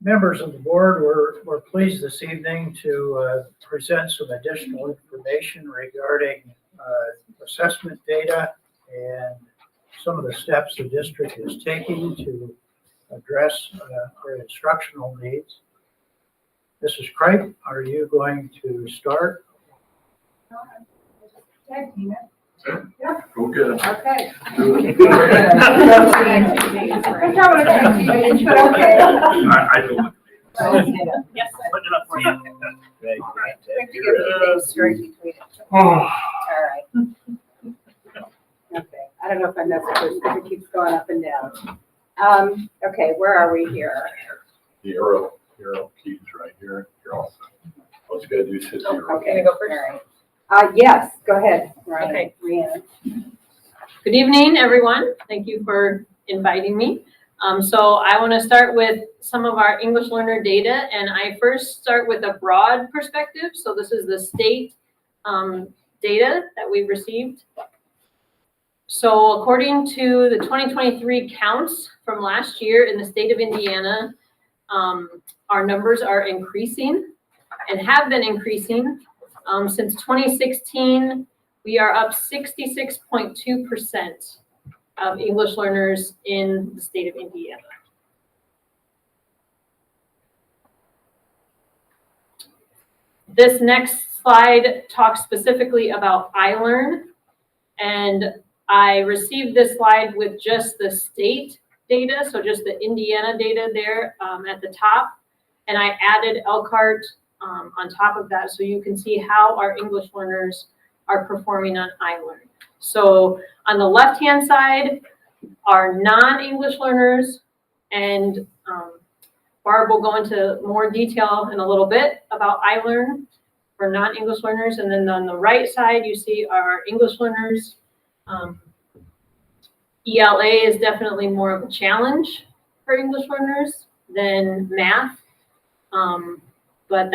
Members of the board, we're pleased this evening to present some additional information regarding assessment data and some of the steps the district is taking to address their instructional needs. Mrs. Craig, are you going to start? Tag team it. Yeah. Go get it. Okay. Do I'm not a tag team, but okay. I don't. Yes. Put it up for you. We have to get things straight between it. Oh. All right. Okay, I don't know if I messed with this, because it keeps going up and down. Okay, where are we here? The arrow keys right here. You're all set. All you gotta do is hit the arrow. Okay, go first. All right. Yes, go ahead, Ryan. Okay. Rhiannon. Good evening, everyone. Thank you for inviting me. So I want to start with some of our English learner data, and I first start with a broad perspective. So this is the state data that we received. So according to the 2023 counts from last year in the state of Indiana, our numbers are increasing and have been increasing. Since 2016, we are up 66.2% of English learners in the state of Indiana. This next slide talks specifically about iLearn, and I received this slide with just the state data, so just the Indiana data there at the top, and I added Elkhart on top of that, so you can see how our English learners are performing on iLearn. So on the left-hand side are non-English learners, and Barb will go into more detail in a little bit about iLearn for non-English learners. And then on the right side, you see our English learners. ELA is definitely more of a challenge for English learners than math, but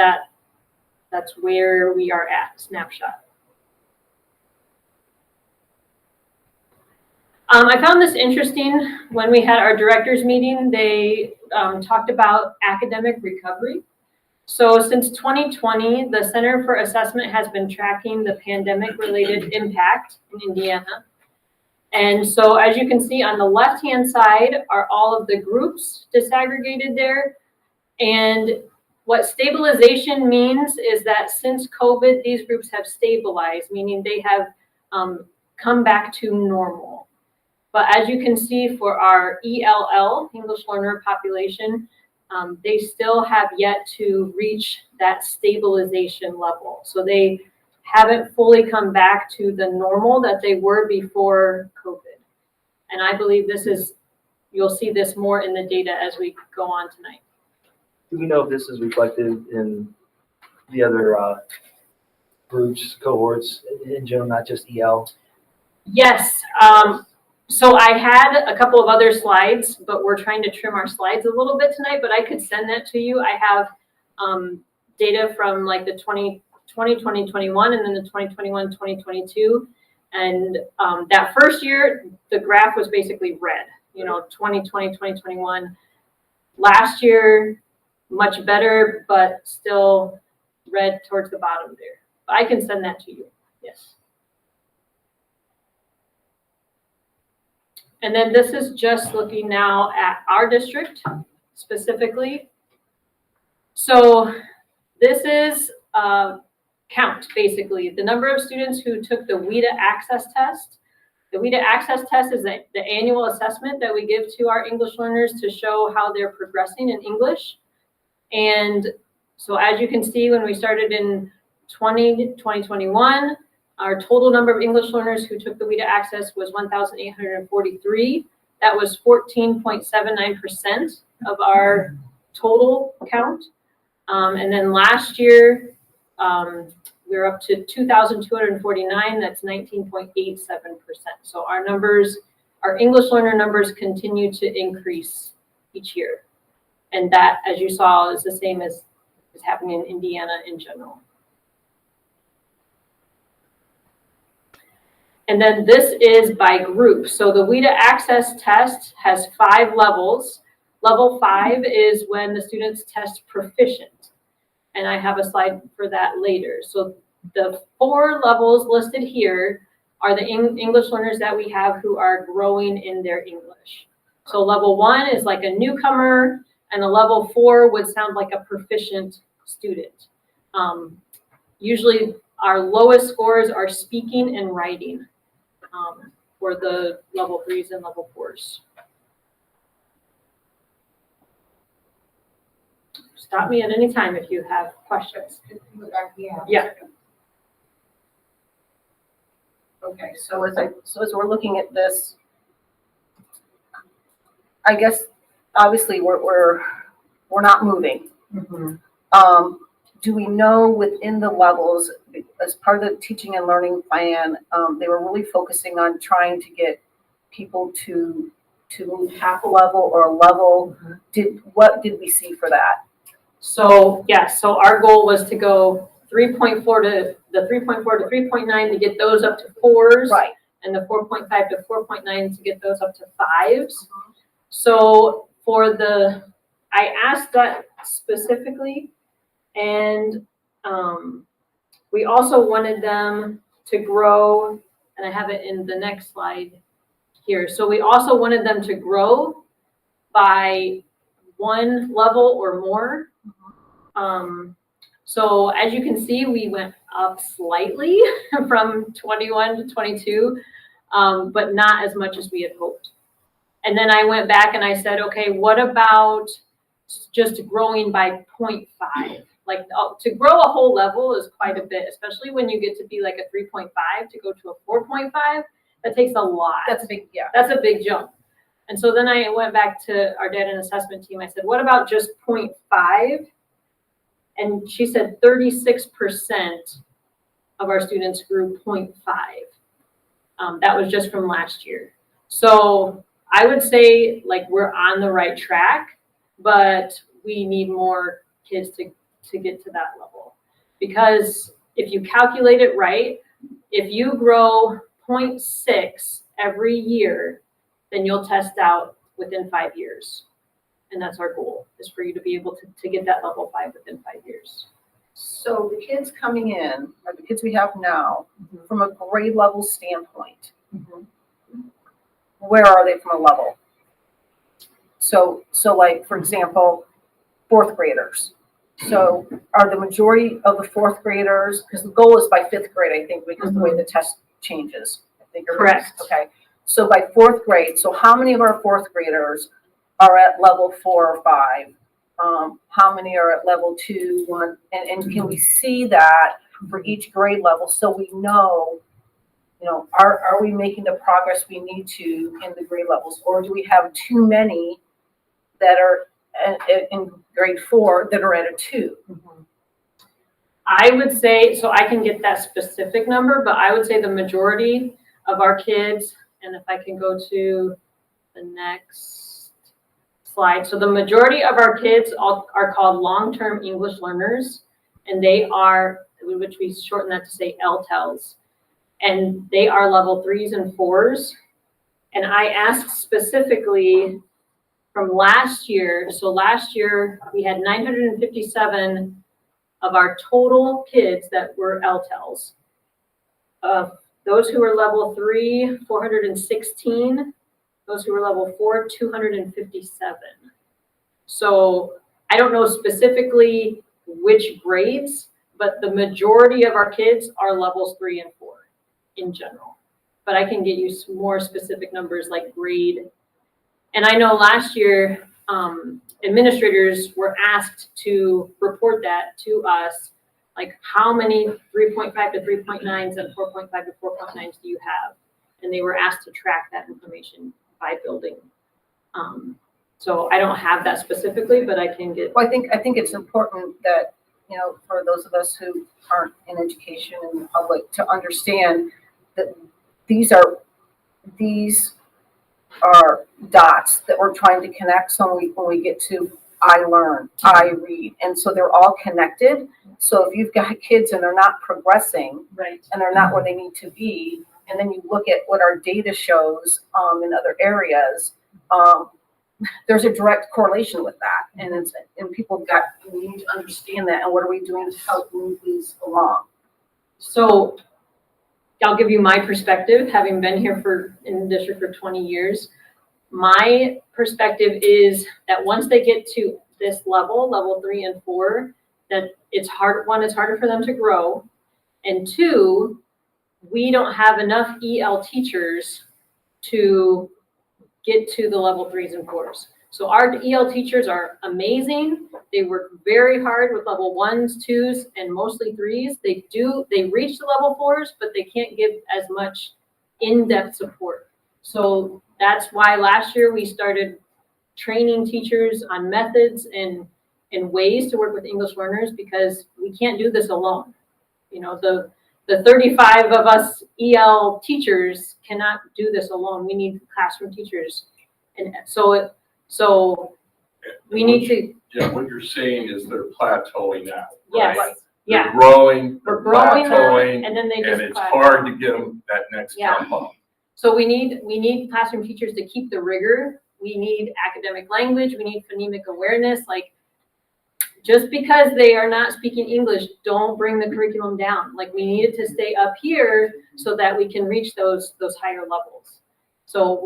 that's where we are at, snapshot. I found this interesting. When we had our directors meeting, they talked about academic recovery. So since 2020, the Center for Assessment has been tracking the pandemic-related impact in Indiana. And so as you can see on the left-hand side are all of the groups disaggregated there. And what stabilization means is that since COVID, these groups have stabilized, meaning they have come back to normal. But as you can see for our ELL, English learner population, they still have yet to reach that stabilization level. So they haven't fully come back to the normal that they were before COVID. And I believe you'll see this more in the data as we go on tonight. Do we know if this is reflected in the other groups, cohorts in general, not just EL? Yes. So I had a couple of other slides, but we're trying to trim our slides a little bit tonight, but I could send that to you. I have data from like the 2021 and then the 2021, 2022. And that first year, the graph was basically red, 2020, 2021. Last year, much better, but still red towards the bottom there. But I can send that to you, yes. And then this is just looking now at our district specifically. So this is count, basically, the number of students who took the WIDA access test. The WIDA access test is the annual assessment that we give to our English learners to show how they're progressing in English. And so as you can see, when we started in 2021, our total number of English learners who took the WIDA access was 1,843. That was 14.79% of our total count. And then last year, we were up to 2,249. That's 19.87%. So our numbers, our English learner numbers continue to increase each year. And that, as you saw, is the same as is happening in Indiana in general. And then this is by group. So the WIDA access test has 5 levels. Level 5 is when the students test proficient. And I have a slide for that later. So the 4 levels listed here are the English learners that we have who are growing in their English. So level 1 is like a newcomer, and a level 4 would sound like a proficient student. Usually our lowest scores are speaking and writing for the level 3s and level 4s. Stop me at any time if you have questions. Yeah. Okay, so as we're looking at this, I guess obviously we're not moving. Do we know within the levels, as part of the teaching and learning plan, they were really focusing on trying to get people to move half a level or a level? What did we see for that? So so our goal was to go 3.4 to 3.9 to get those up to 4s. Right. And the 4.5 to 4.9 to get those up to 5s. So I asked that specifically, and we also wanted them to grow, and I have it in the next slide here. So we also wanted them to grow by 1 level or more. So as you can see, we went up slightly from 21 to 22, but not as much as we had hoped. And then I went back and I said, okay, what about just growing by 0.5? Like to grow a whole level is quite a bit, especially when you get to be like a 3.5 to go to a 4.5. That takes a lot. That's a big, yeah. That's a big jump. And so then I went back to our data and assessment team. I said, what about just 0.5? And she said 36% of our students grew 0.5. That was just from last year. So I would say like we're on the right track, but we need more kids to get to that level. Because if you calculate it right, if you grow 0.6 every year, then you'll test out within 5 years. And that's our goal, is for you to be able to get that level 5 within 5 years. So the kids coming in, or the kids we have now, from a grade level standpoint, where are they from a level? So like, for example, 4th graders. So are the majority of the 4th graders, because the goal is by 5th grade, I think, because the way the test changes. I think. Correct. Okay. So by 4th grade, so how many of our 4th graders are at level 4 or 5? How many are at level 2, 1? And can we see that for each grade level so we know, are we making the progress we need to in the grade levels? Or do we have too many that are in grade 4 that are at a 2? I would say, so I can get that specific number, but I would say the majority of our kids, and if I can go to the next slide. So the majority of our kids are called long-term English learners, and they are, which we shorten that to say LTELs, and they are level 3s and 4s. And I asked specifically from last year, so last year we had 957 of our total kids that were LTELs. Those who were level 3, 416. Those who were level 4, 257. So I don't know specifically which grades, but the majority of our kids are levels 3 and 4 in general. But I can get you some more specific numbers like grade. And I know last year, administrators were asked to report that to us, like how many 3.5 to 3.9s and 4.5 to 4.9s do you have? And they were asked to track that information by building. So I don't have that specifically, but I can get. Well, I think it's important that, for those of us who aren't in education and the public, to understand that these are dots that we're trying to connect. So when we get to I learn, I read, and so they're all connected. So if you've got kids and they're not progressing, Right. and they're not where they need to be, and then you look at what our data shows in other areas, there's a direct correlation with that. And people we need to understand that, and what are we doing to help move these along? So I'll give you my perspective, having been here in the district for 20 years. My perspective is that once they get to this level 3 and 4, that it's harder for them to grow. And 2, we don't have enough EL teachers to get to the level 3s and 4s. So our EL teachers are amazing. They work very hard with level 1s, 2s, and mostly 3s. They reach the level 4s, but they can't give as much in-depth support. So that's why last year we started training teachers on methods and ways to work with English learners, because we can't do this alone. You know, the 35 of us EL teachers cannot do this alone. We need classroom teachers. And so we need to. Yeah, what you're saying is they're plateauing out, Yes. right? Yeah. They're growing, We're they're growing them, plateauing, and then they and just it's plateau. hard to get them that next Yeah. jump up. So we need classroom teachers to keep the rigor. We need academic language. We need phonemic awareness. Like, just because they are not speaking English, don't bring the curriculum down. Like, we need it to stay up here so that we can reach those higher levels. So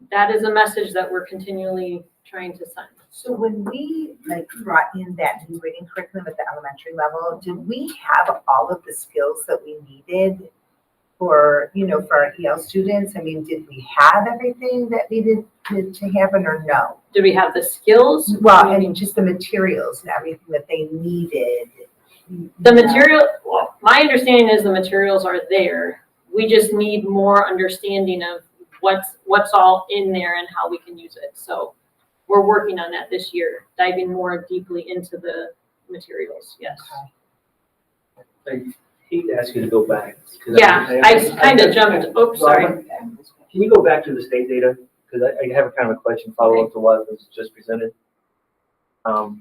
that is a message that we're continually trying to send. So when we brought in that new reading curriculum at the elementary level, did we have all of the skills that we needed for our EL students? I mean, did we have everything that needed to happen, or no? Do we have the skills? Well, I mean, just the materials and everything that they needed. The material, well, my understanding is the materials are there. We just need more understanding of what's all in there and how we can use it. So we're working on that this year, diving more deeply into the materials. Yes. I hate to ask you to go back. Yeah, I kind of jumped. Oops, sorry. Can you go back to the state data? Because I have a kind of a question follow up to what was just presented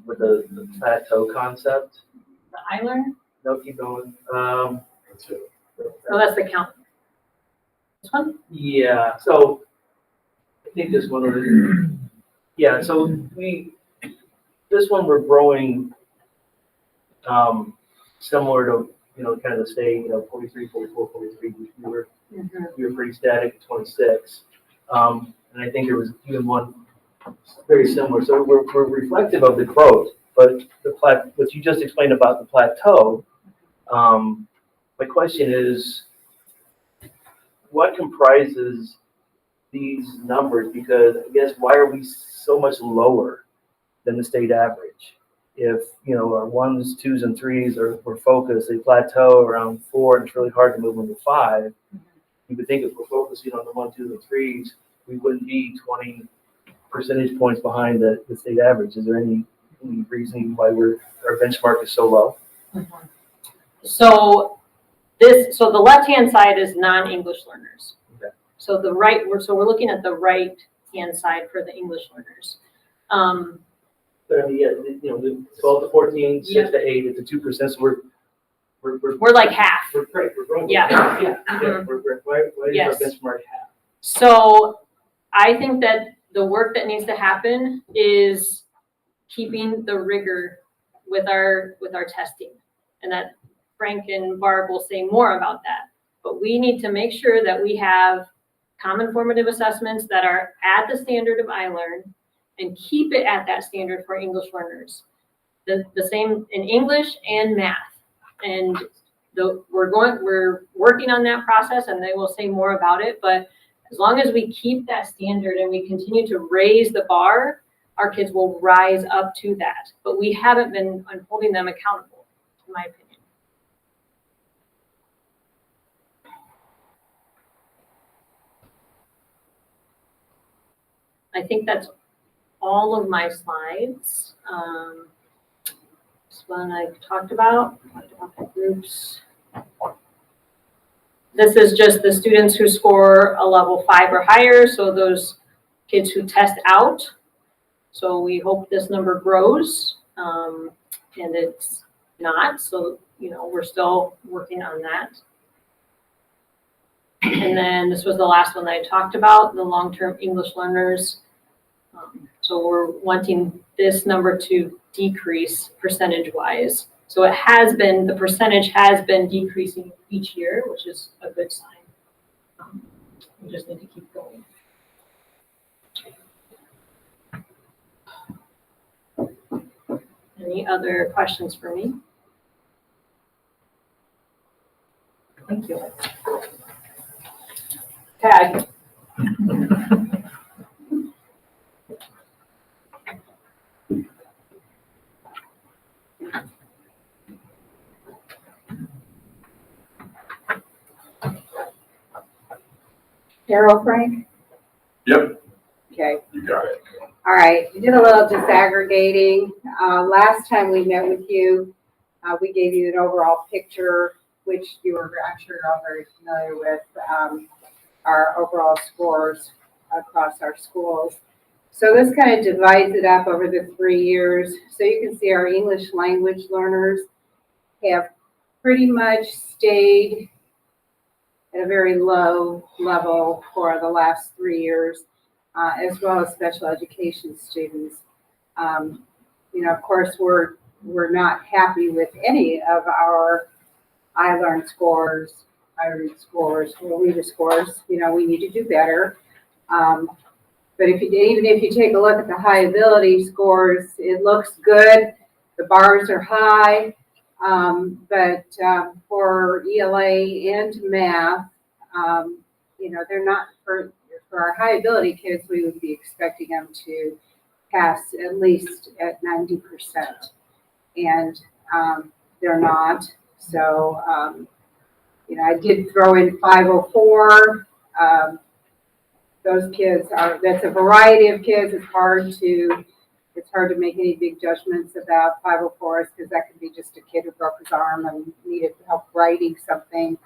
with the plateau concept. The iLearn? No, keep going. That's it. Oh, that's the count. This one? Yeah, so I think this one was, yeah, so this one we're growing similar to, kind of the state, 43, 44, 43, we were pretty static at 26. And I think there was even one very similar. So we're reflective of the growth, but what you just explained about the plateau, my question is, what comprises these numbers? Because I guess why are we so much lower than the state average? If our 1s, 2s, and 3s are focused, they plateau around 4, and it's really hard to move them to 5. You would think if we're focusing on the 1, 2, and 3s, we wouldn't be 20 percentage points behind the state average. Is there any reason why our benchmark is so low? So the left-hand side is non-English learners. Okay. So we're looking at the right-hand side for the English learners. But I mean, yeah, the 12 to 14, 6 to 8, it's a 2%. So We're like half. we're great. We're growing. Yeah. Yeah. Mhm. Why Yes. is our benchmark half? So I think that the work that needs to happen is keeping the rigor with our testing, and that Frank and Barb will say more about that. But we need to make sure that we have common formative assessments that are at the standard of iLearn, and keep it at that standard for English learners. The same in English and math. And we're working on that process, and they will say more about it. But as long as we keep that standard and we continue to raise the bar, our kids will rise up to that. But we haven't been holding them accountable, in my opinion. I think that's all of my slides. This one I talked about the groups. This is just the students who score a level 5 or higher, so those kids who test out. So we hope this number grows, and it's not, so we're still working on that. And then this was the last one that I talked about, the long-term English learners. So we're wanting this number to decrease percentage-wise. So it has been, the percentage has been decreasing each year, which is a good sign. We just need to keep going. Any other questions for me? Thank you. Tag. Daryl, Frank? Yep, Okay. you got it. All right, we did a little disaggregating. Last time we met with you, we gave you an overall picture, which you were, I'm sure you're all very familiar with, our overall scores across our schools. So this kind of divides it up over the 3 years. So you can see our English language learners have pretty much stayed at a very low level for the last 3 years. As well as special education students. Of course, we're not happy with any of our iLearn scores, iRead scores, or reader scores. We need to do better. But even if you take a look at the high ability scores, it looks good. The bars are high, but for ELA and math, they're not for our high ability kids, we would be expecting them to pass at least at 90%. And they're not. So, I did throw in 504. Those kids that's a variety of kids. It's hard to make any big judgments about 504s because that could be just a kid who broke his arm and needed help writing something,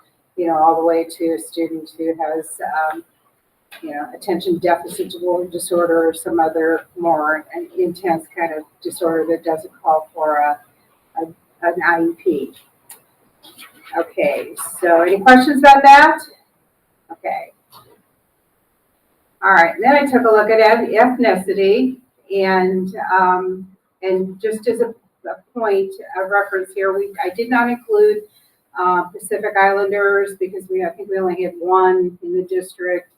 all the way to a student who has attention deficit disorder or some other more intense kind of disorder that doesn't call for an IEP. Okay, so any questions about that? Okay. All right, and then I took a look at ethnicity and just as a point of reference here, I did not include Pacific Islanders because I think we only had one in the district.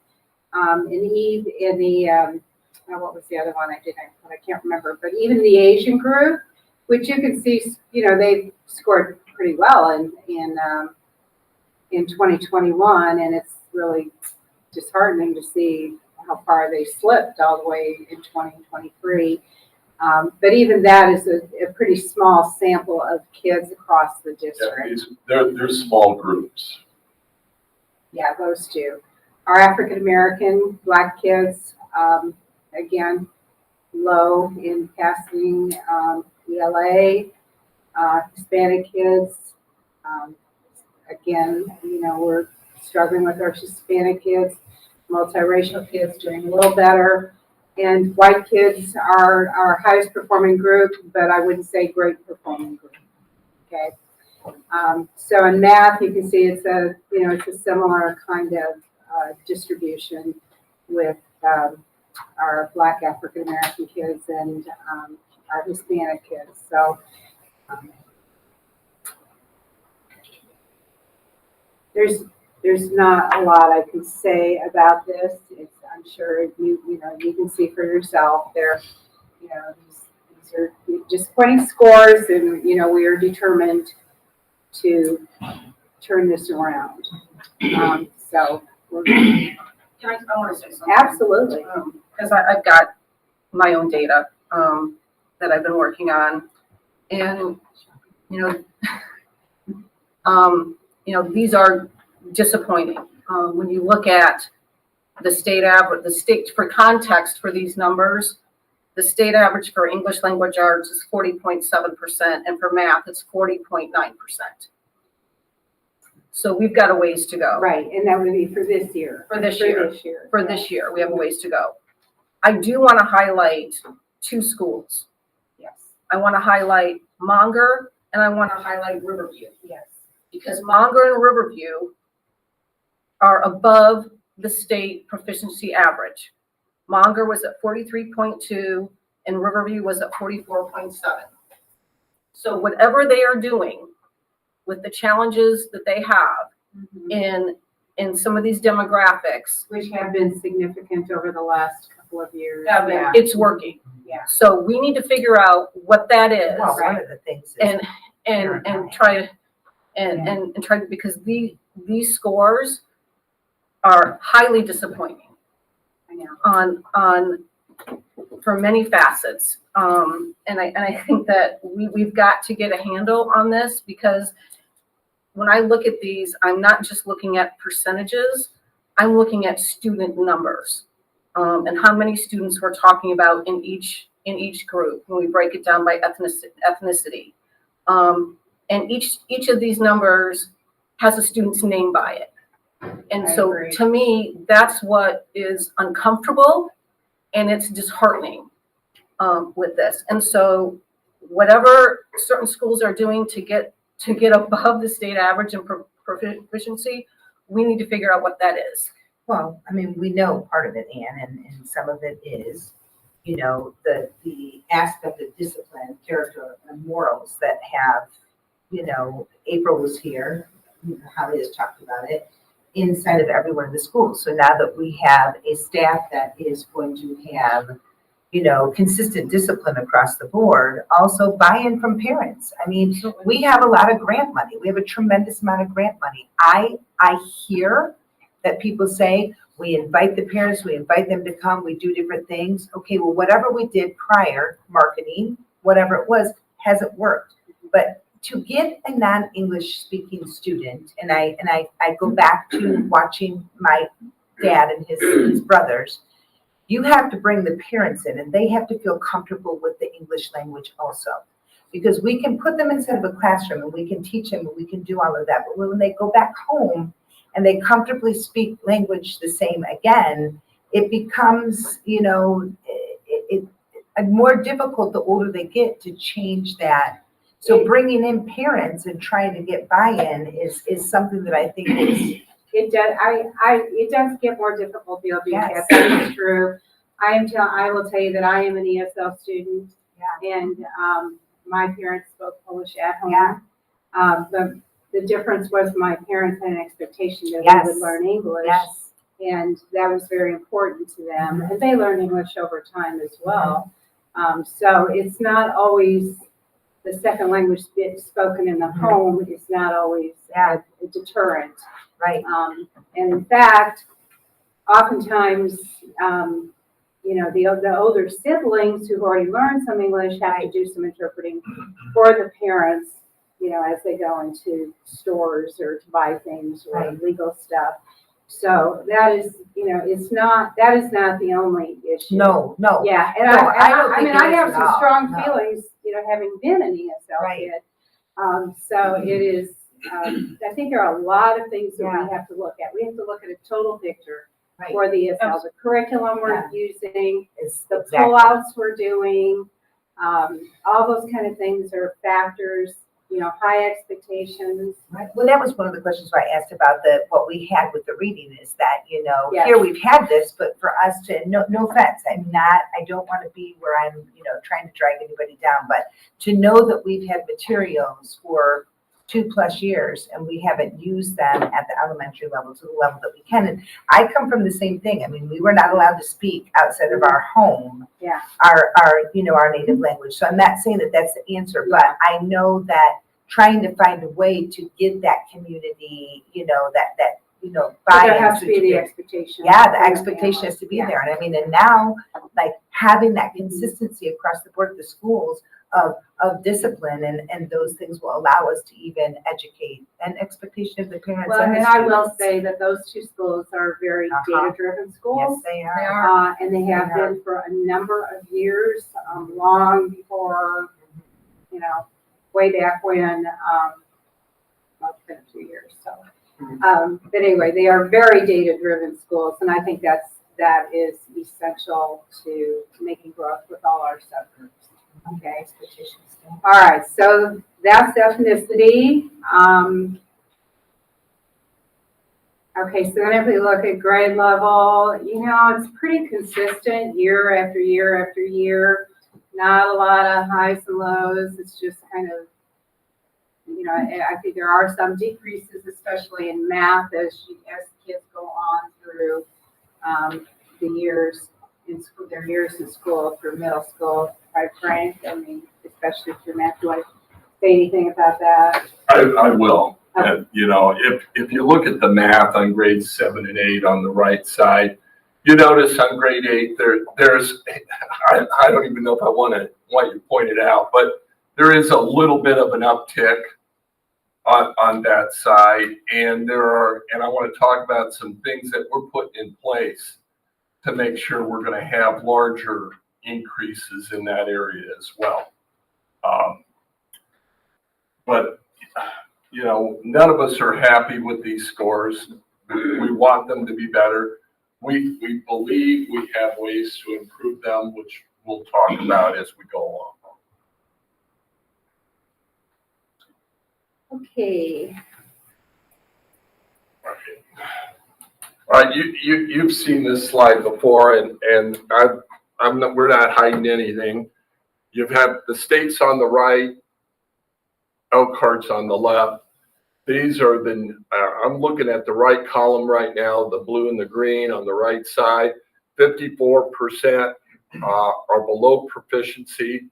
What was the other one I can't remember, but even the Asian group, which you can see, they scored pretty well in 2021, and it's really disheartening to see how far they slipped all the way in 2023. But even that is a pretty small sample of kids across the district. Yeah, they're small groups. Yeah, those two. Our African American Black kids, again, low in passing ELA. Hispanic kids, again, we're struggling with our Hispanic kids. Multiracial kids doing a little better. And white kids are our highest performing group, but I wouldn't say great performing group. Okay. So in math, you can see it's a similar kind of distribution with our Black African American kids and our Hispanic kids. So there's not a lot I can say about this. I'm sure you can see for yourself. These are disappointing scores, and we are determined to turn this around. So we're I want to say something. absolutely. Because I've got my own data that I've been working on. And, these are disappointing. When you look at the state average, for context for these numbers, the state average for English language arts is 40.7%, and for math, it's 40.9%. So we've got a ways to go. Right, and that would be for this year. For this year. For yeah. this year, we have a ways to go. I do want to highlight 2 schools. Yes. I want to highlight Monger and I want to highlight Riverview. Yes. Because Monger and Riverview are above the state proficiency average. Monger was at 43.2, and Riverview was at 44.7. So whatever they are doing with the challenges that they have in some of these demographics, Which have been significant over the last couple of years. Yeah. it's working. Yeah. So we need to figure out what that is. Well, one of the things is. And try to, and try to, because these scores are highly disappointing I know. on for many facets. And I think that we've got to get a handle on this, because when I look at these, I'm not just looking at percentages, I'm looking at student numbers, and how many students we're talking about in each group when we break it down by ethnicity. And each of these numbers has a student's name by it. And I so agree. to me, that's what is uncomfortable, and it's disheartening with this. And so whatever certain schools are doing to get above the state average in proficiency, we need to figure out what that is. Well, I mean, we know part of it, Ann, and some of it is, you know, the aspect of discipline, character, and morals that have, you know, April was here, Holly has talked about it, inside of every one of the schools. So now that we have a staff that is going to have, you know, consistent discipline across the board, also buy-in from parents. I mean, we have a lot of grant money. We have a tremendous amount of grant money. I hear that people say, we invite the parents, we invite them to come, we do different things. Okay, well, whatever we did prior, marketing, whatever it was, hasn't worked. But to get a non-English speaking student, and I go back to watching my dad and his brothers, you have to bring the parents in, and they have to feel comfortable with the English language also. Because we can put them inside of a classroom and we can teach them and we can do all of that. But when they go back home and they comfortably speak language the same again, it becomes, you know, it more difficult the older they get to change that. So bringing in parents and trying to get buy-in is something that I think is. It does. It does get more difficult, Bill, because Yes. that is true. I will tell you that I am an ESL student, and my parents spoke Polish at home. Yeah. The difference was my parents had an expectation that Yes. we would learn English, Yes. and that was very important to them. And they learned English over time as well. So it's not always the second language spoken in the home is not always a deterrent. Right. And in fact, oftentimes, you know, the older siblings who've already learned some English have to do some interpreting for the parents, you know, as they go into stores or to buy things or legal stuff. So that is, you know, that is not the only issue. No. Yeah, and No, I I don't have think it is some at all. strong No. feelings, you know, having been an ESL kid. So it is, I think there are a lot of things that we have to look at. We have to look at a total picture for the ESL, the curriculum we're using, the pullouts we're doing, all those kind of things are factors, you know, high expectations. Right. Well, that was one of the questions I asked about what we had with the reading is that, you know, Yes. here we've had this, but for us to, no offense, I don't want to be where I'm, you know, trying to drag anybody down, but to know that we've had materials for 2+ years and we haven't used them at the elementary level to the level that we can. And I come from the same thing. I mean, we were not allowed to speak outside of our home, our native language. So I'm not saying that that's the answer, but I know that trying to find a way to get that community, you know, that buy-in. There has to be the expectation. Yeah, the expectation has to be there. And I mean, and now, like, having that consistency across the board of the schools of discipline and those things will allow us to even educate an expectation of the parents. Well, and the and I will students. say that those two schools are very data-driven schools. Yes, they are. And they have been for a number of years, long before, you know, way back when, well, it's been a few years, so. But anyway, they are very data-driven schools, and I think that is essential to making growth with all our subgroups. Okay. All right, so that's ethnicity. Okay, so then if we look at grade level, it's pretty consistent year after year after year. Not a lot of highs and lows. It's just kind of, I think there are some decreases, especially in math as kids go on through the years in school, their years in school through middle school. Quite frank, I mean, especially through math. Do I say anything about that? I will. And, if you look at the math on grades 7 and 8 on the right side, you notice on grade 8, there's, I don't even know if I want you to point it out, but there is a little bit of an uptick on that side. And I want to talk about some things that we're putting in place to make sure we're going to have larger increases in that area as well. But none of us are happy with these scores. We want them to be better. We believe we have ways to improve them, which we'll talk about as we go along. Okay. All right, you've seen this slide before, and we're not hiding anything. You've had the states on the right, Elkhart's on the left. These are I'm looking at the right column right now, the blue and the green on the right side. 54% are below proficiency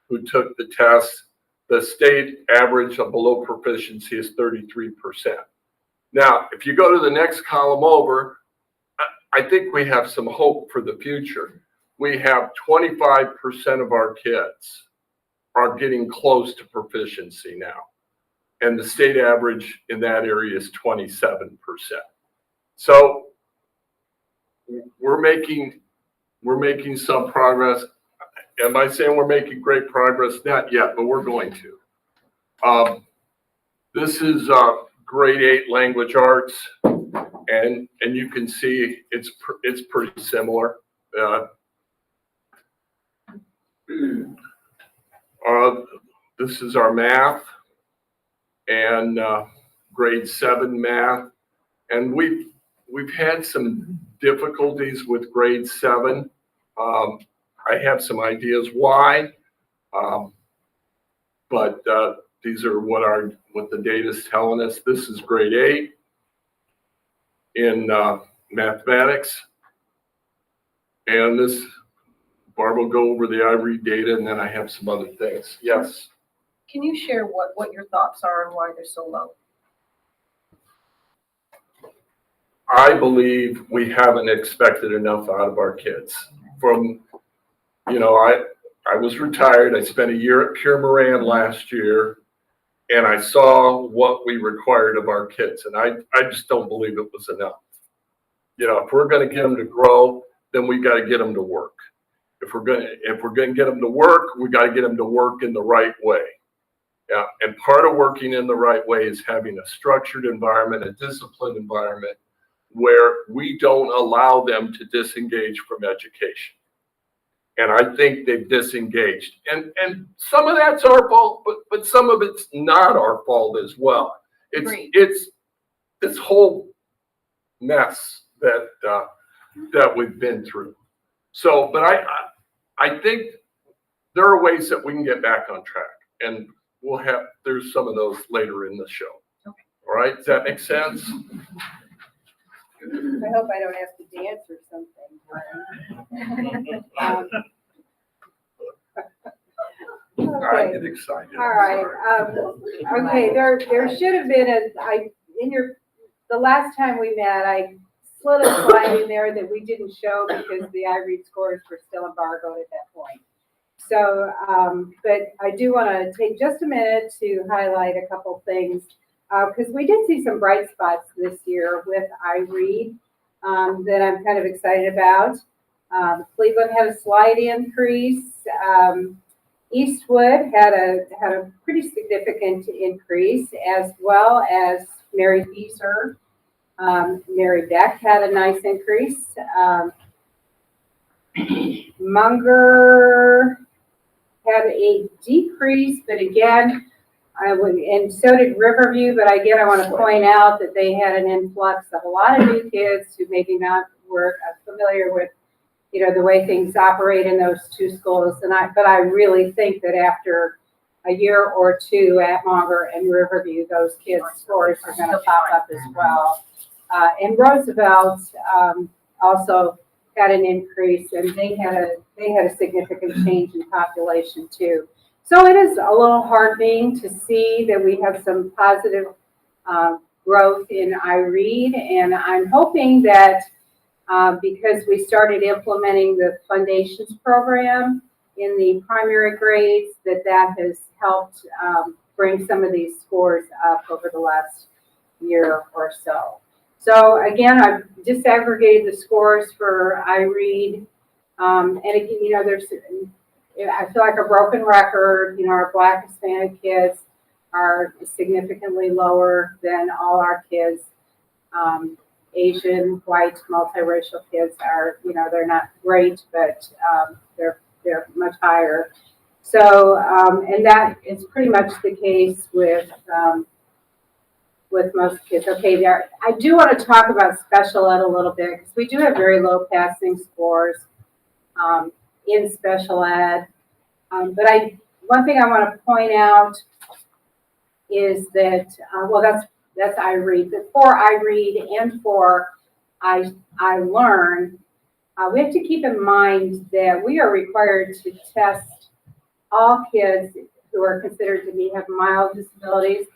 who took the test. The state average of below proficiency is 33%. Now, if you go to the next column over, I think we have some hope for the future. We have 25% of our kids are getting close to proficiency now. And the state average in that area is 27%. So we're making some progress. Am I saying we're making great progress? Not yet, but we're going to. This is grade 8 language arts, and you can see it's pretty similar. This is our math and grade 7 math, and we've had some difficulties with grade 7. I have some ideas why, but these are what the data is telling us. This is grade 8 in mathematics, and this Barb will go over the iRead data, and then I have some other things. Yes. Can you share what your thoughts are and why they're so low? I believe we haven't expected enough out of our kids. I was retired. I spent a year at Pure Moran last year, and I saw what we required of our kids, and I just don't believe it was enough. If we're going to get them to grow, then we got to get them to work. If we're going to get them to work, we got to get them to work in the right way. Yeah, and part of working in the right way is having a structured environment, a disciplined environment where we don't allow them to disengage from education. And I think they've disengaged. And some of that's our fault, but some of it's not our fault as well. It's this whole mess that we've been through. So, but I think there are ways that we can get back on track, and there's some of those later in the show. Okay. All right, does that make sense? I hope I don't have to dance or something. I Okay. get excited. All right. Okay. There should have been the last time we met, I slid a slide in there that we didn't show because the iRead scores were still embargoed at that point. So, but I do want to take just a minute to highlight a couple things because we did see some bright spots this year with iRead that I'm kind of excited about. Cleveland had a slight increase. Eastwood had a pretty significant increase, as well as Mary Beezer. Mary Beck had a nice increase. Munger had a decrease, but again, and so did Riverview, but again, I want to point out that they had an influx of a lot of new kids who maybe not were familiar with, the way things operate in those two schools. But I really think that after a year or two at Monger and Riverview, those kids' scores are going to pop up as well. And Roosevelt also had an increase, and they had a significant change in population too. So it is a little heartening to see that we have some positive growth in iRead, and I'm hoping that because we started implementing the Foundations program in the primary grades, that has helped bring some of these scores up over the last year or so. So again, I've disaggregated the scores for iRead, and again, I feel like a broken record. Our Black Hispanic kids are significantly lower than all our kids. Asian, white, multiracial kids are, they're not great, but they're much higher. So, and that is pretty much the case with most kids. Okay, I do want to talk about special ed a little bit because we do have very low passing scores in special ed. But one thing I want to point out is that, that's iRead. But for iRead and for iLearn, we have to keep in mind that we are required to test all kids who are considered to have mild disabilities,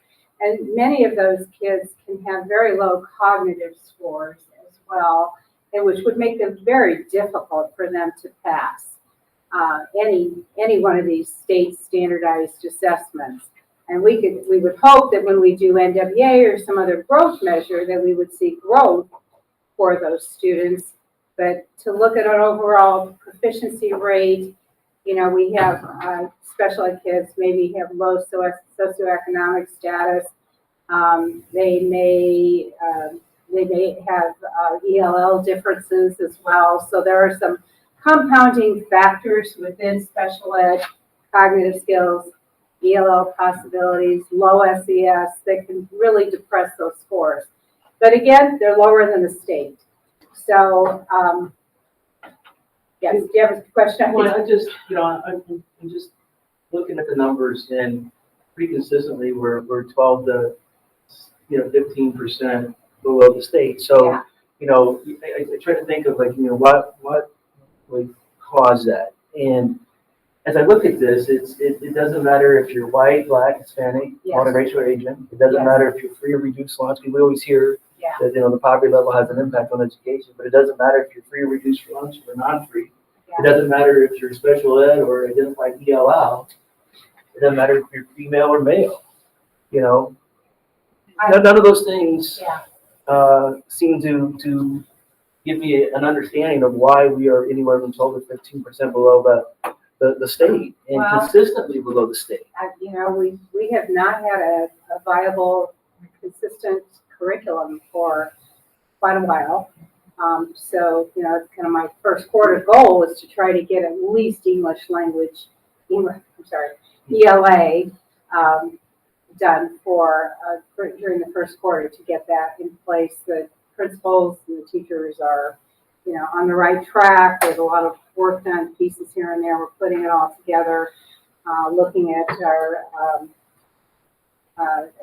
and many of those kids can have very low cognitive scores as well, and which would make them very difficult for them to pass any one of these state standardized assessments. And we would hope that when we do NWA or some other growth measure that we would see growth for those students. But to look at an overall proficiency rate, we have special ed kids maybe have low socioeconomic status. They may have ELL differences as well. So there are some compounding factors within special ed, cognitive skills, ELL possibilities, low SES that can really depress those scores. But again, they're lower than the state. So, yes, do you have a question? Well, I'm just looking at the numbers, and pretty consistently we're 12 to 15% below the state. So, I try to think of what would cause that. And as I look at this, it doesn't matter if you're white, Black, Hispanic, multiracial, or Asian. It doesn't matter if you're free or reduced lunch. We always hear that the poverty level has an impact on education, but it doesn't matter if you're free or reduced for lunch or non-free. It doesn't matter if you're special ed or identified ELL. It doesn't matter if you're female or male. None of those things seem to give me an understanding of why we are anywhere from 12 to 15% below the state and consistently below the state. We have not had a viable, consistent curriculum for quite a while. So, it's kind of my first quarter goal is to try to get at least ELA done during the first quarter to get that in place. The principals and the teachers are, on the right track. There's a lot of work done, pieces here and there. We're putting it all together, looking at our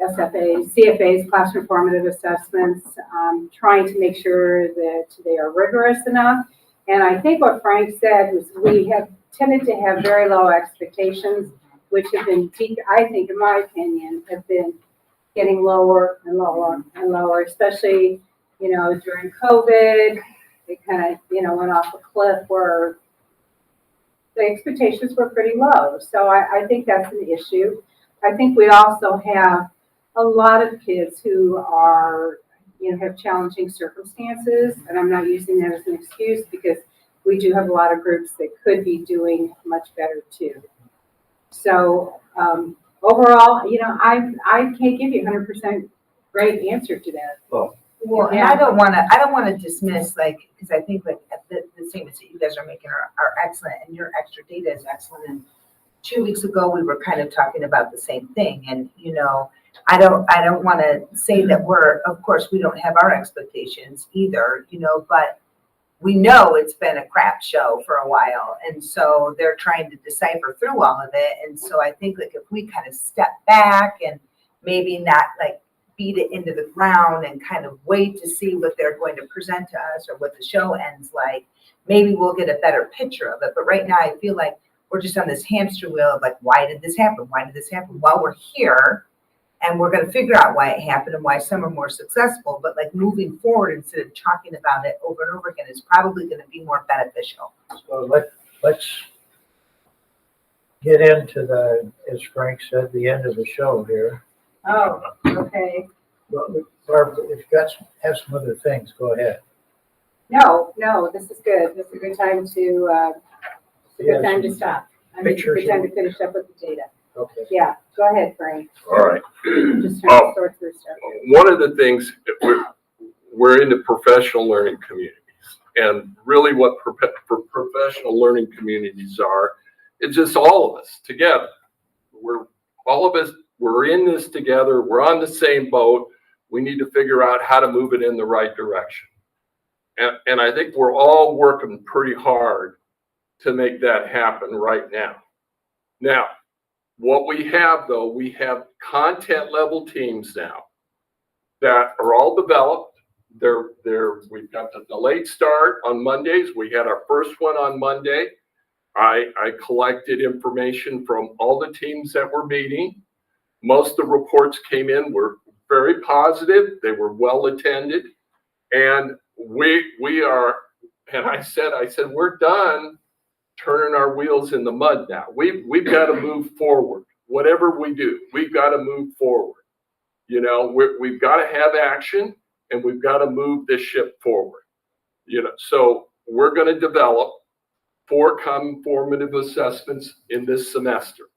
SFAs, CFAs, classroom formative assessments, trying to make sure that they are rigorous enough. And I think what Frank said was we have tended to have very low expectations, which have been, I think, in my opinion, have been getting lower and lower and lower, especially, during COVID. It kind of, went off a cliff where the expectations were pretty low. So I think that's an issue. I think we also have a lot of kids who are, have challenging circumstances, and I'm not using that as an excuse because we do have a lot of groups that could be doing much better too. So overall, I can't give you 100% great answer to that. Well, and I don't want to dismiss, because I think the statements that you guys are making are excellent, and your extra data is excellent, 2 weeks ago, we were kind of talking about the same thing. And, I don't want to say that of course, we don't have our expectations either, but we know it's been a crap show for a while. And so they're trying to decipher through all of it. And so I think like if we kind of step back and maybe not like beat it into the ground and kind of wait to see what they're going to present to us or what the show ends like, maybe we'll get a better picture of it. But right now I feel like we're just on this hamster wheel of like, why did this happen? Why did this happen? Well, we're here and we're going to figure out why it happened and why some are more successful. But like moving forward instead of talking about it over and over again is probably going to be more beneficial. So let's get into as Frank said, the end of the show here. Oh, okay. Barb, if you have some other things, go ahead. No, this is good. This is a good time to, it's a good Yes. time to stop. I mean, it's a good time to finish up with the data. Okay. Yeah, go ahead, Frank. All right. Just trying to sort through stuff. One of the things, we're in the professional learning communities. And really what professional learning communities are, it's just all of us together. We're in this together. We're on the same boat. We need to figure out how to move it in the right direction. And I think we're all working pretty hard to make that happen right now. Now, what we have though, we have content level teams now that are all developed. We've got the delayed start on Mondays. We had our first one on Monday. I collected information from all the teams that were meeting. Most of the reports came in were very positive. They were well attended. And we are, and I said, we're done turning our wheels in the mud now. We've got to move forward. Whatever we do, we've got to move forward. We've got to have action and we've got to move this ship forward. So we're going to develop 4 common formative assessments in this semester.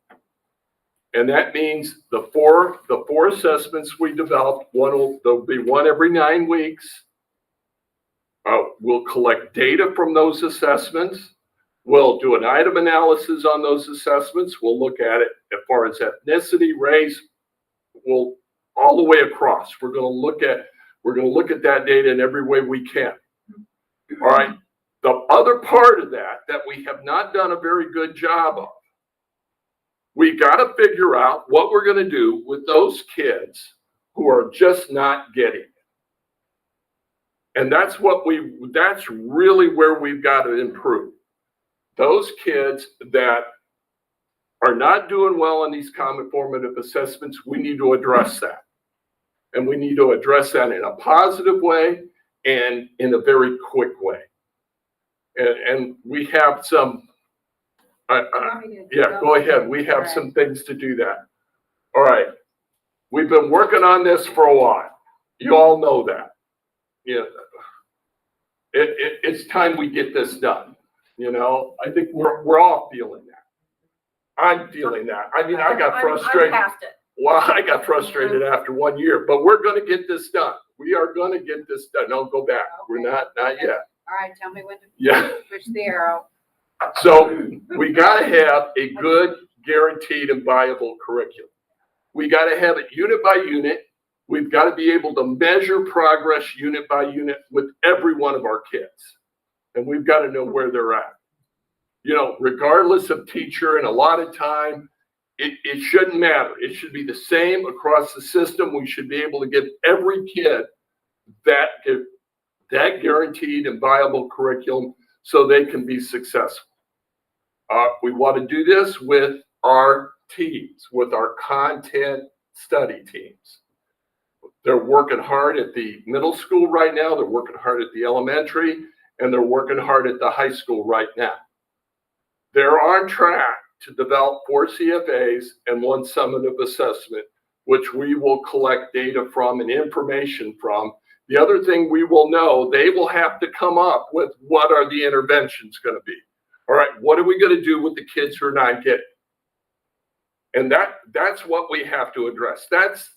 And that means the four assessments we developed, there'll be one every 9 weeks. We'll collect data from those assessments. We'll do an item analysis on those assessments. We'll look at it as far as ethnicity, race, all the way across. We're going to look at that data in every way we can. All right. The other part of that we have not done a very good job of, we got to figure out what we're going to do with those kids who are just not getting it. And that's really where we've got to improve. Those kids that are not doing well on these common formative assessments, we need to address that. And we need to address that in a positive way and in a very quick way. And we have some, go ahead. We have some things to do that. All right. We've been working on this for a while. You all know that. It's time we get this done. I think we're all feeling that. I'm feeling that. I mean, I got frustrated. I'm past it. Well, I got frustrated after 1 year, but we're going to get this done. We are going to get this done. No, go back. Okay. We're not yet. All right, tell me when Yeah. to push the arrow. So we got to have a good, guaranteed, and viable curriculum. We got to have it unit by unit. We've got to be able to measure progress unit by unit with every one of our kids. And we've got to know where they're at. Regardless of teacher, and a lot of time, it shouldn't matter. It should be the same across the system. We should be able to give every kid that guaranteed and viable curriculum so they can be successful. We want to do this with our teams, with our content study teams. They're working hard at the middle school right now. They're working hard at the elementary, and they're working hard at the high school right now. They're on track to develop 4 CFAs and 1 summative assessment, which we will collect data from and information from. The other thing we will know, they will have to come up with what are the interventions going to be. All right, what are we going to do with the kids who are not getting? And that's what we have to address. That's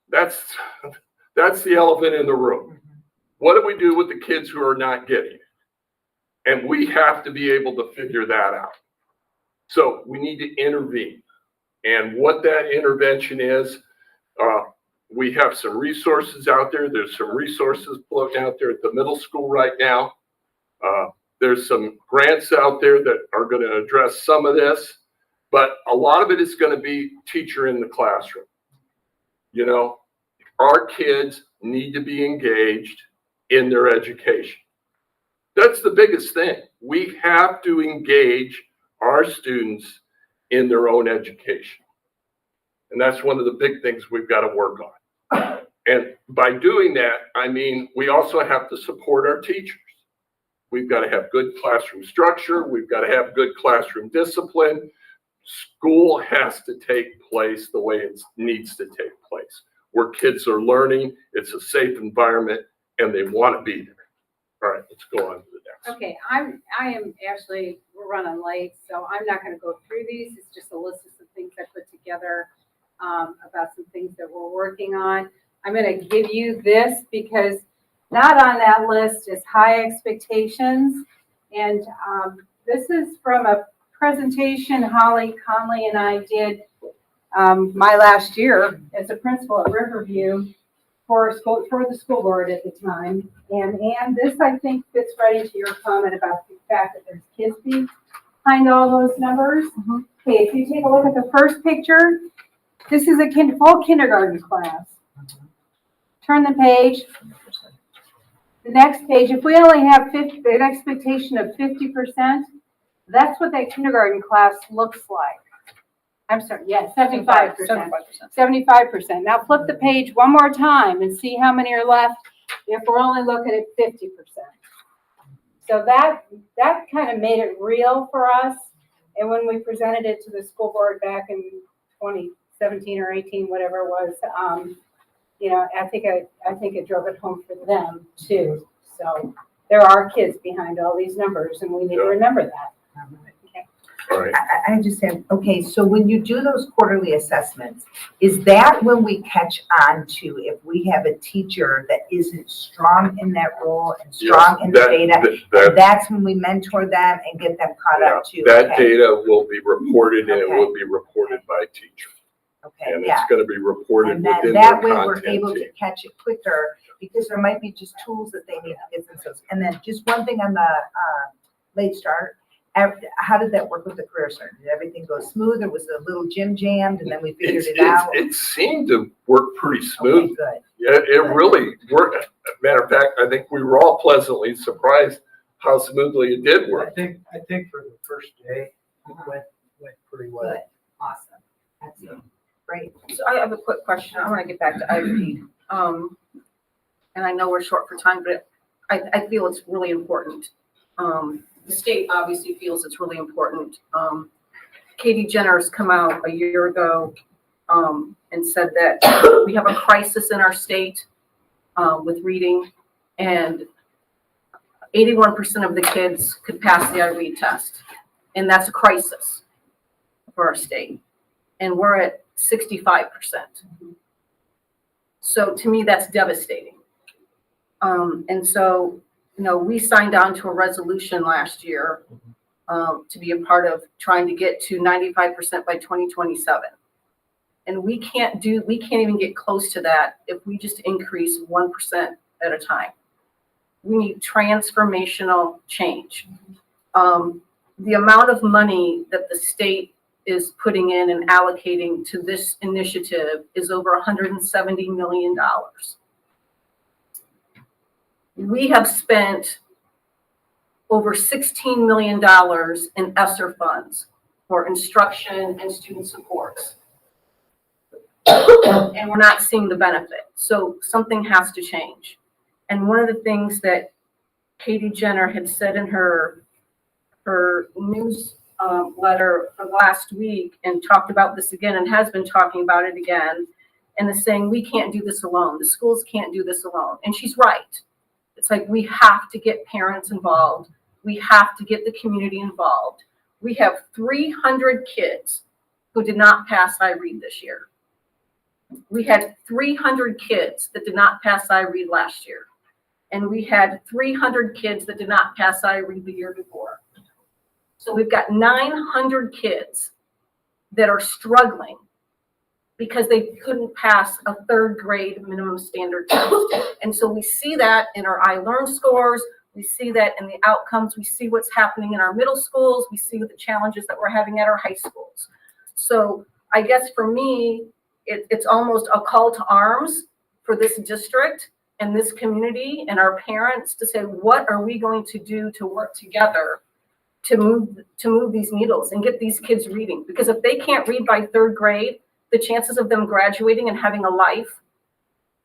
the elephant in the room. What do we do with the kids who are not getting it? And we have to be able to figure that out. So we need to intervene. And what that intervention is, we have some resources out there. There's some resources floating out there at the middle school right now. There's some grants out there that are going to address some of this, but a lot of it is going to be teacher in the classroom. You know, our kids need to be engaged in their education. That's the biggest thing. We have to engage our students in their own education. And that's one of the big things we've got to work on. And by doing that, I mean, we also have to support our teachers. We've got to have good classroom structure. We've got to have good classroom discipline. School has to take place the way it needs to take place, where kids are learning, it's a safe environment, and they want to be there. All right, let's go on to the next. Okay, I am actually, we're running late, so I'm not gonna go through these. It's just a list of some things I put together about some things that we're working on. I'm gonna give you this because not on that list is high expectations. And this is from a presentation Holly Conley and I did my last year as a principal at Riverview for the school board at the time. And this, I think, fits right into your comment about the fact that there's kids behind all those numbers. Okay, if you take a look at the first picture, this is a full kindergarten class. Turn the page. The next page, if we only have an expectation of 50%, that's what that kindergarten class looks like. I'm sorry, yes, 75%. 75%. Now flip the page one more time and see how many are left if we're only looking at 50%. So that kind of made it real for us. And when we presented it to the school board back in 2017 or 18, whatever it was, you know, I think it drove it home for them too. So there are kids behind all these numbers, and we need to remember that. Okay. All right. I understand. Okay, so when you do those quarterly assessments, is that when we catch on to if we have a teacher that isn't strong in that role and strong in the data, and that's when we mentor them and get them caught up to? That data will be reported, and it will be reported by teacher. Okay, And yeah. it's gonna be reported And within that their way we're content able team. to catch it quicker because there might be just tools that they need to get themselves. And then just one thing on the late start, how did that work with the career center? Did everything go smooth or was it a little jam jammed and then we figured it out? It seemed to work pretty Okay, smooth. good. Yeah, it really worked. Matter of fact, I think we were all pleasantly surprised how smoothly it did I work. think for the first day, it went pretty well. Good. Awesome. Excellent. Great. So I have a quick question. I want to get back to IEP. And I know we're short for time, but I feel it's really important. The state obviously feels it's really important. Katie Jenner's come out a year ago and said that we have a crisis in our state with reading, and 81% of the kids could pass the IREAD test, and that's a crisis for our state. And we're at 65%. So to me, that's devastating. And so, you know, we signed on to a resolution last year to be a part of trying to get to 95% by 2027. And we can't even get close to that if we just increase 1% at a time. We need transformational change. The amount of money that the state is putting in and allocating to this initiative is over $170 million. We have spent over $16 million in ESSER funds for instruction and student supports. And we're not seeing the benefit. So something has to change. And one of the things that Katie Jenner had said in her news letter from last week, and talked about this again and has been talking about it again, and is saying we can't do this alone. The schools can't do this alone. And she's right. It's like we have to get parents involved. We have to get the community involved. We have 300 kids who did not pass IREAD this year. We had 300 kids that did not pass IREAD last year. And we had 300 kids that did not pass IREAD the year before. So we've got 900 kids that are struggling because they couldn't pass a third grade minimum standard test. And so we see that in our iLearn scores, we see that in the outcomes, we see what's happening in our middle schools, we see the challenges that we're having at our high schools. So I guess for me, it's almost a call to arms for this district and this community and our parents to say, what are we going to do to work together to move these needles and get these kids reading? Because if they can't read by third grade, the chances of them graduating and having a life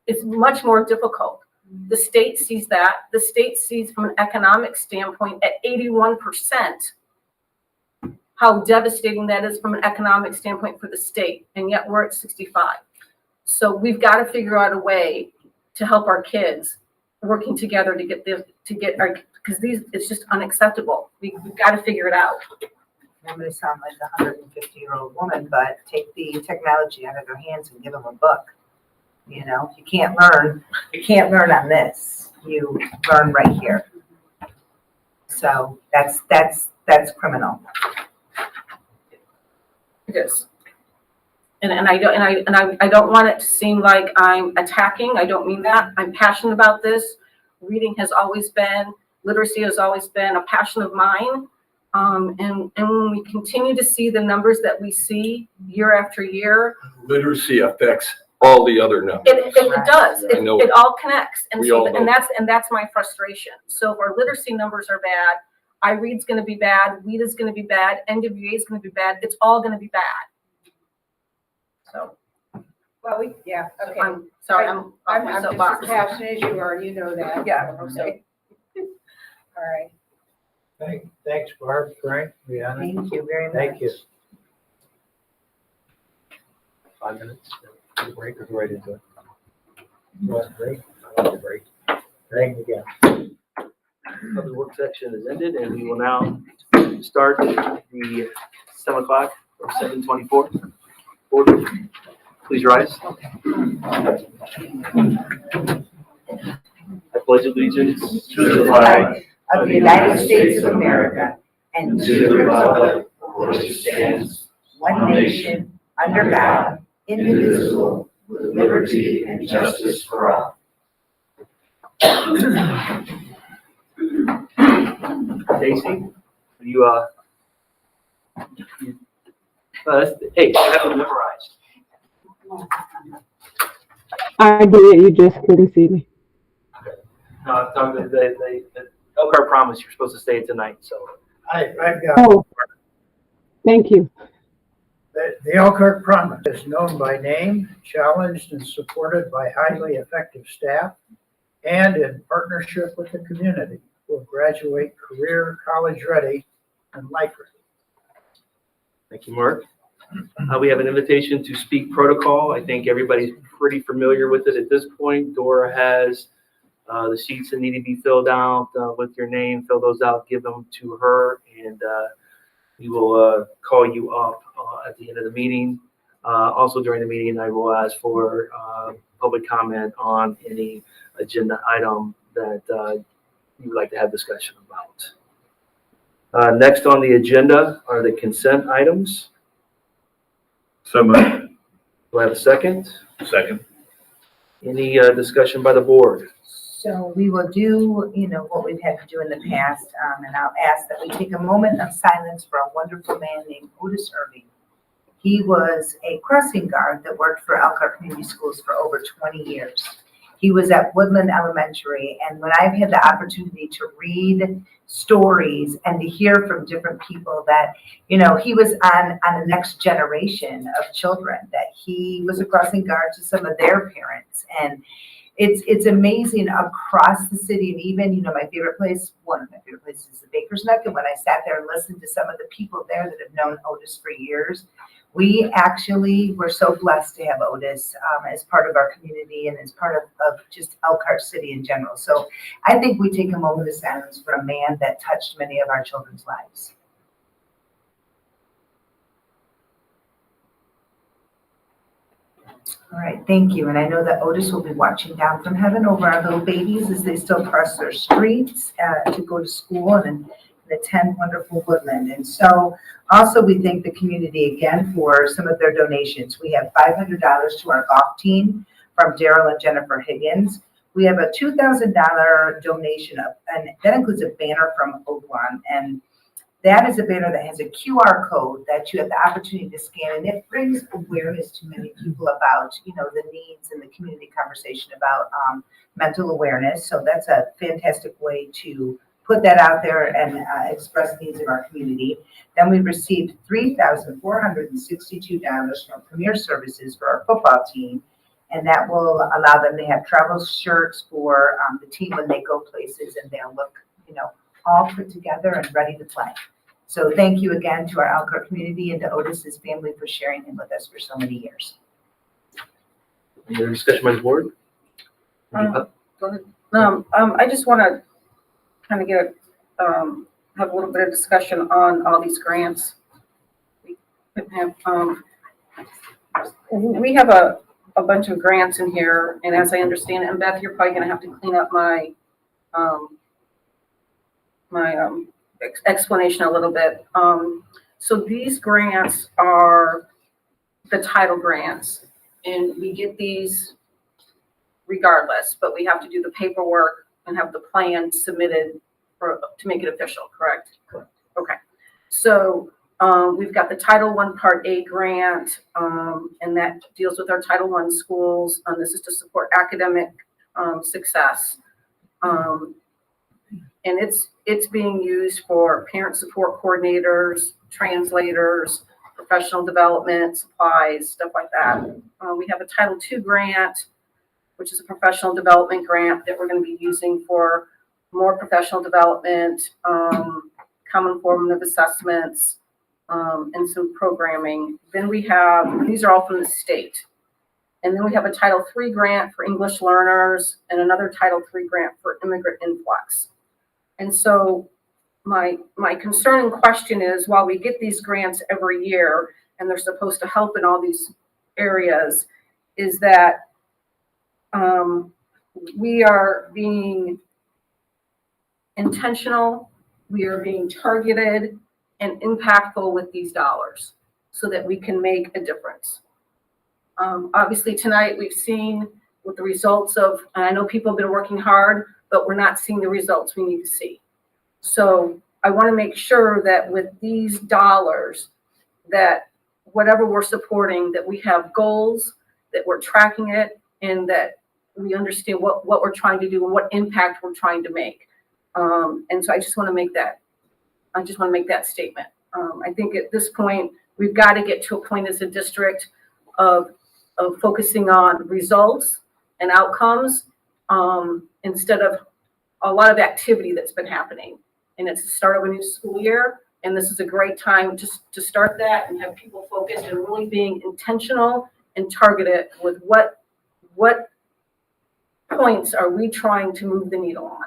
is much more difficult. The state sees that. The state sees from an economic standpoint at 81% how devastating that is from an economic standpoint for the state, and yet we're at 65. So we've got to figure out a way to help our kids working together to get our, because it's just unacceptable. We've got to figure it out. I'm gonna sound like a 150-year-old woman, but take the technology out of their hands and give them a book. You know, you can't learn on this. You learn right here. So that's criminal. It is. And I don't want it to seem like I'm attacking. I don't mean that. I'm passionate about this. Reading has always been, literacy has always been a passion of mine. And when we continue to see the numbers that we see year after year, Literacy affects all the other numbers. it does. I know. It all connects. And We so, all know. and that's my frustration. So if our literacy numbers are bad, iRead's going to be bad, WEED is going to be bad, NWA is going to be bad. It's all going to be bad. So Well, yeah, okay. I'm sorry. I'm off my just as soapbox. passionate as you are, you know that. Yeah. Okay. All right. Thanks, Barb, Frank, Brianna. Thank you very much. Thank you. 5 minutes, break or go right into it? You want a break? I want a break. Thank you again. Public work section is ended, and we will now start the 7 o'clock or 7:24 order. Please rise. I pledge allegiance To the flag of the United States of America and to the republic for which it stands, one nation, under God, indivisible, with liberty and justice for all. Stacy, you hey, I have it memorized. I did, you just couldn't see me. No, the Elkhart promise you're supposed to stay tonight, so. I've got, Oh, thank you. the Elkhart Promise is known by name, challenged and supported by highly effective staff, and in partnership with the community will graduate career, college ready, and life ready. Thank you, Mark. We have an invitation to speak protocol. I think everybody's pretty familiar with it at this point. Dora has the sheets that need to be filled out with your name. Fill those out, give them to her, and we will call you up at the end of the meeting. Also during the meeting, I will ask for public comment on any agenda item that you would like to have discussion about. Next on the agenda are the consent items. So much. Do I have a second? Second. Any discussion by the board? So we will do, what we've had to do in the past, and I'll ask that we take a moment of silence for a wonderful man named Otis Irving. He was a crossing guard that worked for Elkhart Community Schools for over 20 years. He was at Woodland Elementary, and when I've had the opportunity to read stories and to hear from different people that, he was on the next generation of children, that he was a crossing guard to some of their parents. And it's amazing across the city, and even, one of my favorite places is the Baker's Nook. And when I sat there and listened to some of the people there that have known Otis for years, we actually were so blessed to have Otis as part of our community and as part of just Elkhart City in general. So I think we take a moment of silence for a man that touched many of our children's lives. All right, thank you. And I know that Otis will be watching down from heaven over our little babies as they still cross their streets to go to school. And and attend wonderful Woodland. And so also we thank the community again for some of their donations. We have $500 to our golf team from Daryl and Jennifer Higgins. We have a $2,000 donation and that includes a banner from Oaklawn. And that is a banner that has a QR code that you have the opportunity to scan, and it brings awareness to many people about, the needs and the community conversation about mental awareness. So that's a fantastic way to put that out there and express needs of our community. Then we received $3,462 from Premier Services for our football team, and that will allow them to have travel shirts for the team when they go places, and they'll look, all put together and ready to play. So thank you again to our Elkhart community and to Otis's family for sharing him with us for so many years. Any other discussion by the board? Go ahead. I just want to kind of get have a little bit of discussion on all these grants. We have a bunch of grants in here, and as I understand it, and Beth, you're probably going to have to clean up my explanation a little bit. So these grants are the title grants, and we get these regardless, but we have to do the paperwork and have the plan submitted to make it official, correct? Correct. Okay. So we've got the Title I Part A grant, and that deals with our Title I schools. This is to support academic success. And it's being used for parent support coordinators, translators, professional development, supplies, stuff like that. We have a Title II grant, which is a professional development grant that we're going to be using for more professional development, common formative assessments, and some programming. Then we have, these are all from the state. And then we have a Title III grant for English learners and another Title III grant for immigrant influx. And so my concern and question is, while we get these grants every year and they're supposed to help in all these areas, is that we are being intentional, we are being targeted and impactful with these dollars so that we can make a difference. Obviously tonight we've seen what the results of, and I know people have been working hard, but we're not seeing the results we need to see. So I want to make sure that with these dollars, that whatever we're supporting, that we have goals, that we're tracking it, and that we understand what we're trying to do and what impact we're trying to make. And so I just want to make that statement. I think at this point, we've got to get to a point as a district of focusing on results and outcomes instead of a lot of activity that's been happening. And it's the start of a new school year, and this is a great time just to start that and have people focused and really being intentional and targeted with what points are we trying to move the needle on.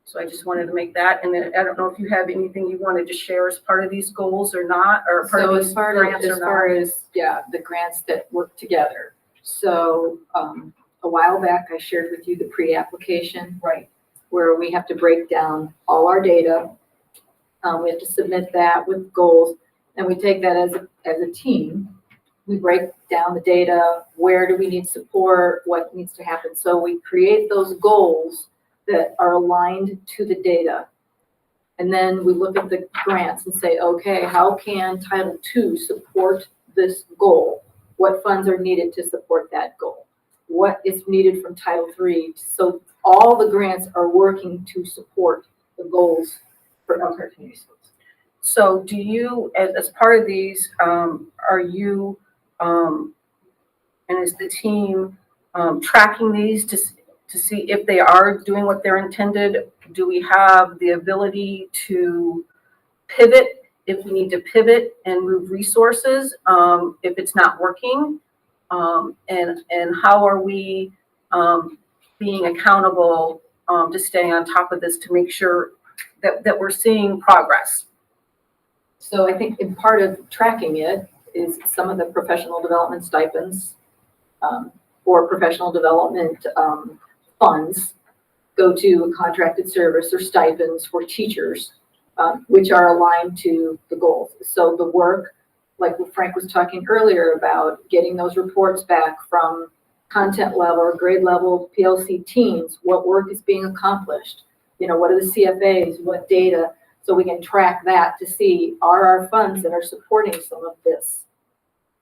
So I just wanted to make that, and then I don't know if you have anything you wanted to share as part of these goals or not, or part of these grants or not. As far as the grants that work together. So a while back, I shared with you the pre-application. Right. Where we have to break down all our data. We have to submit that with goals, and we take that as a team. We break down the data. Where do we need support? What needs to happen? So we create those goals that are aligned to the data. And then we look at the grants and say, okay, how can Title II support this goal? What funds are needed to support that goal? What is needed from Title III? So all the grants are working to support the goals for Elkhart Community Schools. So do you, as part of these, are you, and is the team tracking these to see if they are doing what they're intended? Do we have the ability to pivot if we need to pivot and move resources if it's not working? And how are we being accountable to stay on top of this to make sure that we're seeing progress? So I think in part of tracking it is some of the professional development stipends or professional development funds go to a contracted service or stipends for teachers which are aligned to the goals. So the work, like what Frank was talking earlier about, getting those reports back from content level or grade level PLC teams, what work is being accomplished, what are the CFAs, what data, so we can track that to see, are our funds that are supporting some of this,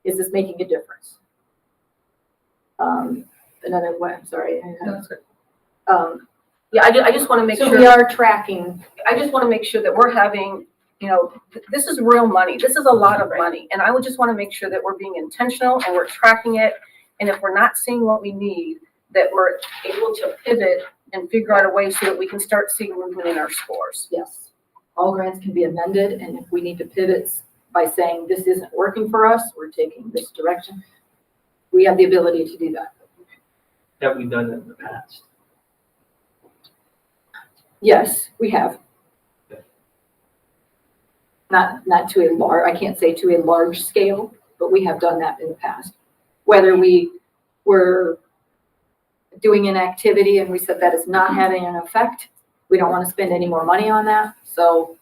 is this making a difference? Another way, I'm sorry. Yeah, I just want to make So sure. we are tracking. I just want to make sure that we're having, this is real money. This is a lot of money. And I would just want to make sure that we're being intentional and we're tracking it. And if we're not seeing what we need, that we're able to pivot and figure out a way so that we can start seeing movement in our scores. Yes, all grants can be amended, and if we need to pivot by saying this isn't working for us, we're taking this direction, we have the ability to do that. Have we done that in the past? Yes, we have. Not to a large, I can't say to a large scale, but we have done that in the past. Whether we were doing an activity and we said that is not having an effect, we don't want to spend any more money on that. So,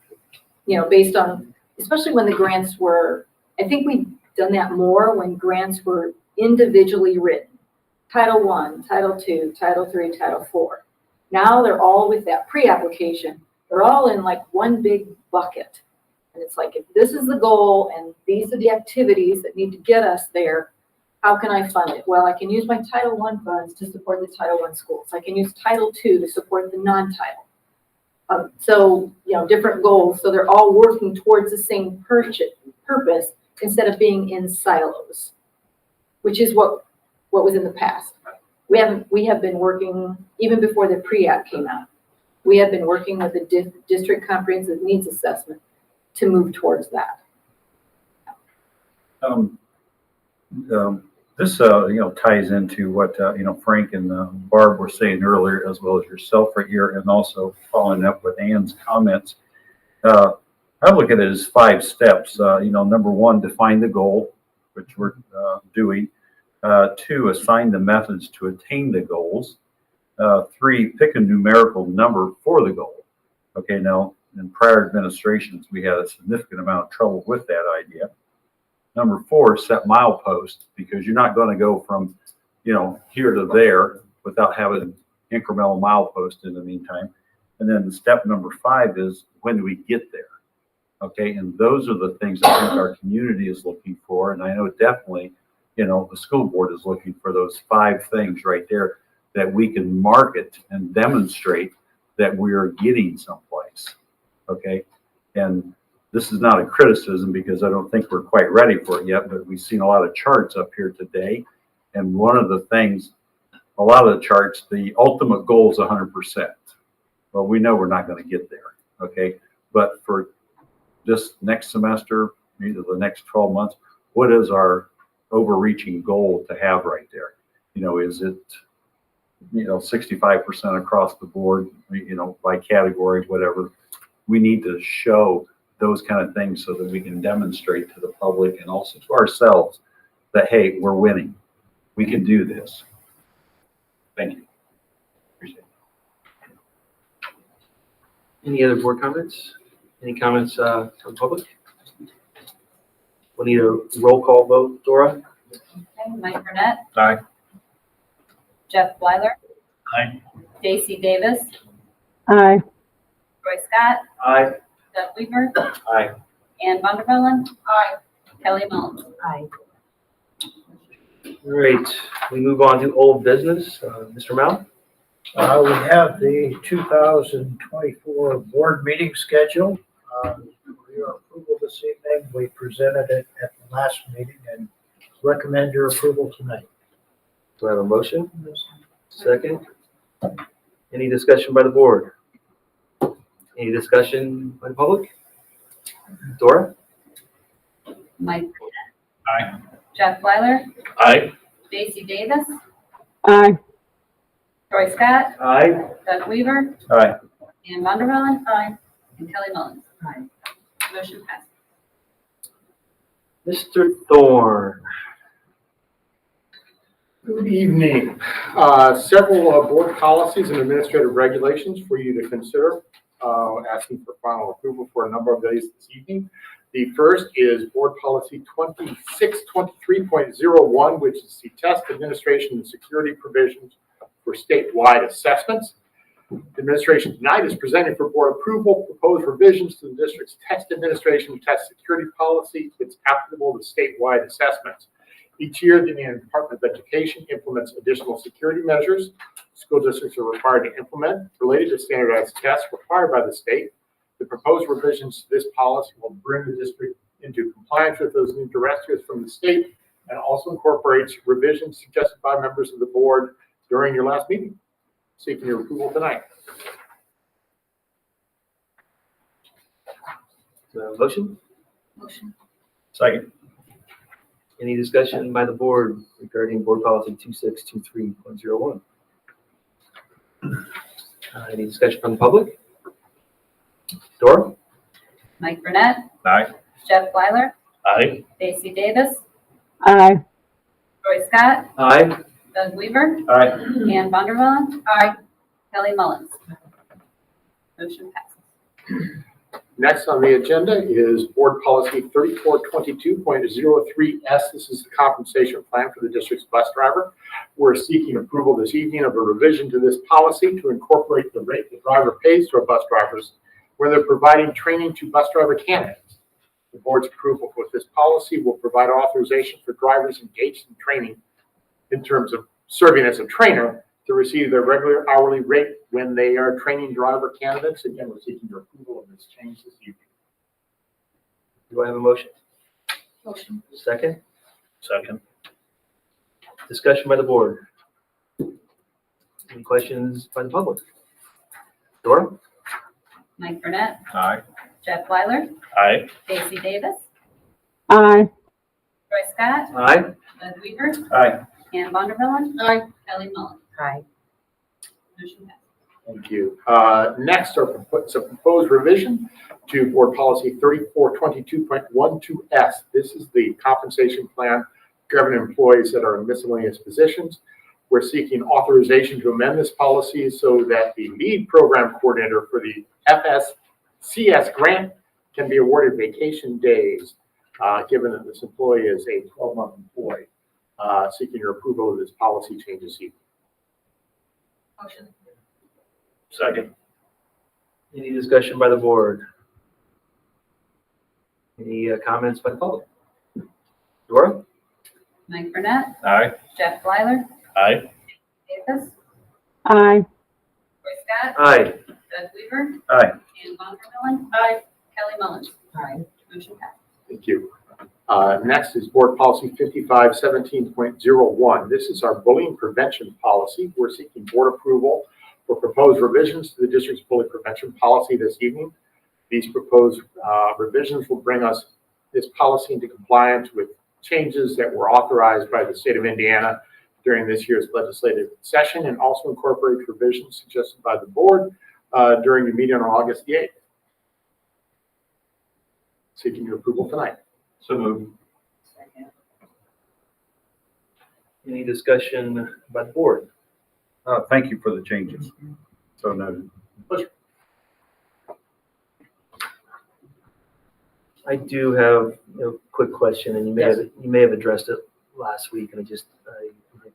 based on, especially when the grants were, I think we've done that more when grants were individually written. Title I, Title II, Title III, Title IV. Now they're all with that pre-application. They're all in like one big bucket. And it's like, if this is the goal and these are the activities that need to get us there, how can I fund it? Well, I can use my Title I funds to support the Title I schools. I can use Title II to support the non-title. So, different goals. So they're all working towards the same purpose instead of being in silos, which is what was in the past. We have been working, even before the pre-app came out, we have been working with the district comprehensive needs assessment to move towards that. This ties into what, Frank and Barb were saying earlier, as well as yourself right here, and also following up with Ann's comments. I look at it as 5 steps. Number 1, define the goal, which we're doing. 2, assign the methods to attain the goals. 3, pick a numerical number for the goal. Okay, now, in prior administrations, we had a significant amount of trouble with that idea. Number 4, set mileposts, because you're not going to go from, here to there without having incremental mileposts in the meantime. And then step number 5 is, when do we get there? Okay, and those are the things I think our community is looking for. And I know definitely, the school board is looking for those 5 things right there that we can market and demonstrate that we are getting someplace. Okay, and this is not a criticism because I don't think we're quite ready for it yet, but we've seen a lot of charts up here today. And one of the things, a lot of the charts, the ultimate goal is 100%. Well, we know we're not going to get there. Okay, but for this next semester, either the next 12 months, what is our overreaching goal to have right there? Is it, 65% across the board, by category, whatever? We need to show those kind of things so that we can demonstrate to the public and also to ourselves that, hey, we're winning. We can do this. Thank you. Appreciate it. Any other board comments? Any comments from the public? We need a roll call vote. Dora? Okay, Mike Burnett. Aye. Jeff Blyler. Aye. J.C. Davis. Aye. Troy Scott. Aye. Doug Weaver. Aye. Ann Vandervellen. Aye. Kelly Mullins. Aye. All right, we move on to old business. Mr. Mount? We have the 2024 board meeting schedule. For your approval this evening, we presented it at the last meeting and recommend your approval tonight. Do I have a motion? Second? Any discussion by the board? Any discussion by the public? Dora? Mike Burnett. Aye. Jeff Blyler. Aye. J.C. Davis. Aye. Troy Scott. Aye. Doug Weaver. Aye. Ann Vandervellen. Aye. And Kelly Mullins. Aye. Motion passed. Mr. Thorne? Good evening. Several board policies and administrative regulations for you to consider. asking for final approval for a number of days this evening. The first is Board Policy 2623.01, which is the test administration and security provisions for statewide assessments. The administration tonight is presenting for board approval proposed revisions to the district's test administration and test security policy. It's applicable to statewide assessments. Each year, the Indiana Department of Education implements additional security measures school districts are required to implement related to standardized tests required by the state. The proposed revisions to this policy will bring the district into compliance with those new directives from the state and also incorporates revisions suggested by members of the board during your last meeting. Seeking your approval tonight. Motion? Motion. Second. Any discussion by the board regarding board policy 2623.01? Any discussion from the public? Dora? Mike Burnett, Aye. Jeff Weiler, Aye. Stacy Davis, Aye. Troy Scott, Aye. Doug Weaver, Aye. Ann Vondervellen. Aye. Kelly Mullins. Motion passes. Next on the agenda is Board Policy 3422.03S. This is the compensation plan for the district's bus driver. We're seeking approval this evening of a revision to this policy to incorporate the rate the driver pays to our bus drivers where they're providing training to bus driver candidates. The board's approval with this policy will provide authorization for drivers engaged in training in terms of serving as a trainer to receive their regular hourly rate when they are training driver candidates. Again, we're seeking your approval of this change this evening. Do I have a motion? Motion. Second? Second. Discussion by the board. Any questions by the public? Dora? Mike Burnett, Aye. Jeff Weiler, Aye. Stacy Davis, Aye. Troy Scott, Aye. Doug Weaver, Aye. Ann Vondervellen. Aye. Kelly Mullins. Aye. Motion passes. Thank you. Next are a proposed revision to Board Policy 3422.12S. This is the compensation plan governing employees that are in miscellaneous positions. We're seeking authorization to amend this policy so that the lead program coordinator for the FSCS grant can be awarded vacation days, given that this employee is a 12-month employee. Seeking your approval of this policy change this evening. Motion. Second. Any discussion by the board? Any comments by the public? Dora? Mike Burnett, Aye. Jeff Weiler, Aye. Davis, Aye. Troy Scott, Aye. Doug Weaver, Aye. Ann Vondervellen. Aye. Kelly Mullins. Aye. Motion passes. Thank you. Next is Board Policy 5517.01. This is our bullying prevention policy. We're seeking board approval for proposed revisions to the district's bullying prevention policy this evening. These proposed revisions will bring us this policy into compliance with changes that were authorized by the state of Indiana during this year's legislative session and also incorporate revisions suggested by the board during the meeting on August the 8th. Seeking your approval tonight. So moved. Any discussion by the board? Thank you for the changes. So noted. I do have a quick question, and you may have addressed it last week, and I didn't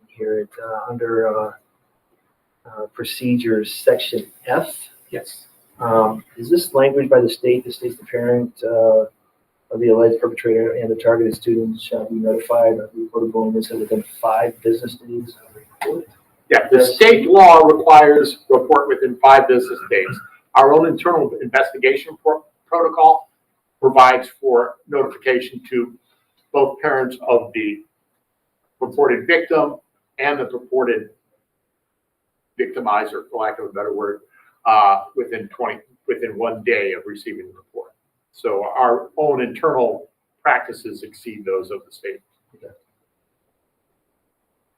hear it. Under procedures, section F. Yes. Is this language by the state that states the parent of the alleged perpetrator and the targeted students shall be notified of the report of bullying incident within 5 business days? Yeah, the state law requires report within 5 business days. Our own internal investigation protocol provides for notification to both parents of the purported victim and the purported victimizer, for lack of a better word, within 1 day of receiving the report. So our own internal practices exceed those of the state. Okay.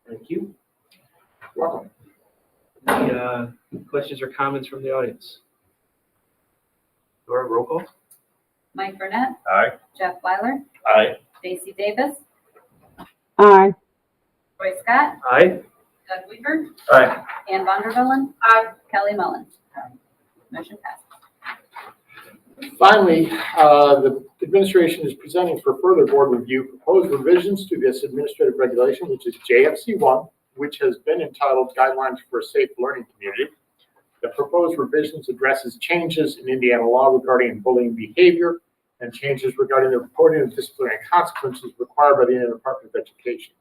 Thank you. You're welcome. Any questions or comments from the audience? Dora, roll call. Mike Burnett, Aye. Jeff Weiler, Aye. Stacy Davis, Aye. Troy Scott, Aye. Doug Weaver, Aye. Ann Vondervellen. Aye. Kelly Mullins. Motion passes. Finally, the administration is presenting for further board review proposed revisions to this administrative regulation, which is JFC1, which has been entitled Guidelines for a Safe Learning Community. The proposed revisions addresses changes in Indiana law regarding bullying behavior and changes regarding the reporting of disciplinary consequences required by the Indiana Department of Education.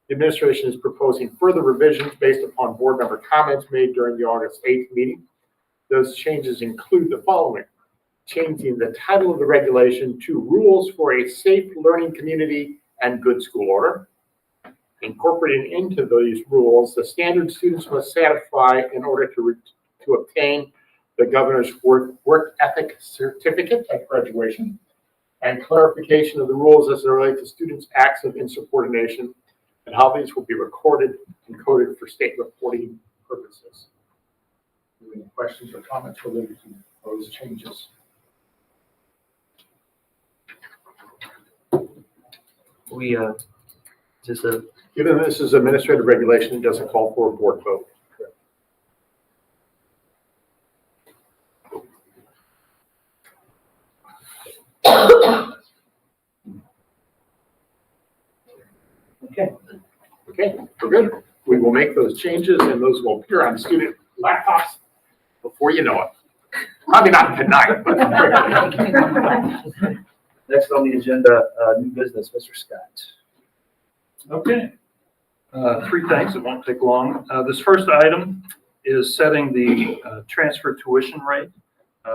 The administration is proposing further revisions based upon board member comments made during the August 8th meeting. Those changes include the following: changing the title of the regulation to Rules for a Safe Learning Community and Good School Order, incorporating into those rules the standards students must satisfy in order to obtain the governor's work ethic certificate at graduation, and clarification of the rules as they relate to students' acts of insubordination and how these will be recorded and coded for state reporting purposes. Any questions or comments related to those changes? We, just a, Given this is administrative regulation, it doesn't call for a board vote. Okay, we're good. We will make those changes and those will appear on student laptops before you know it. Probably not tonight, but. next on the agenda, new business, Mr. Scott. Okay. Three things, it won't take long. This first item is setting the transfer tuition rate.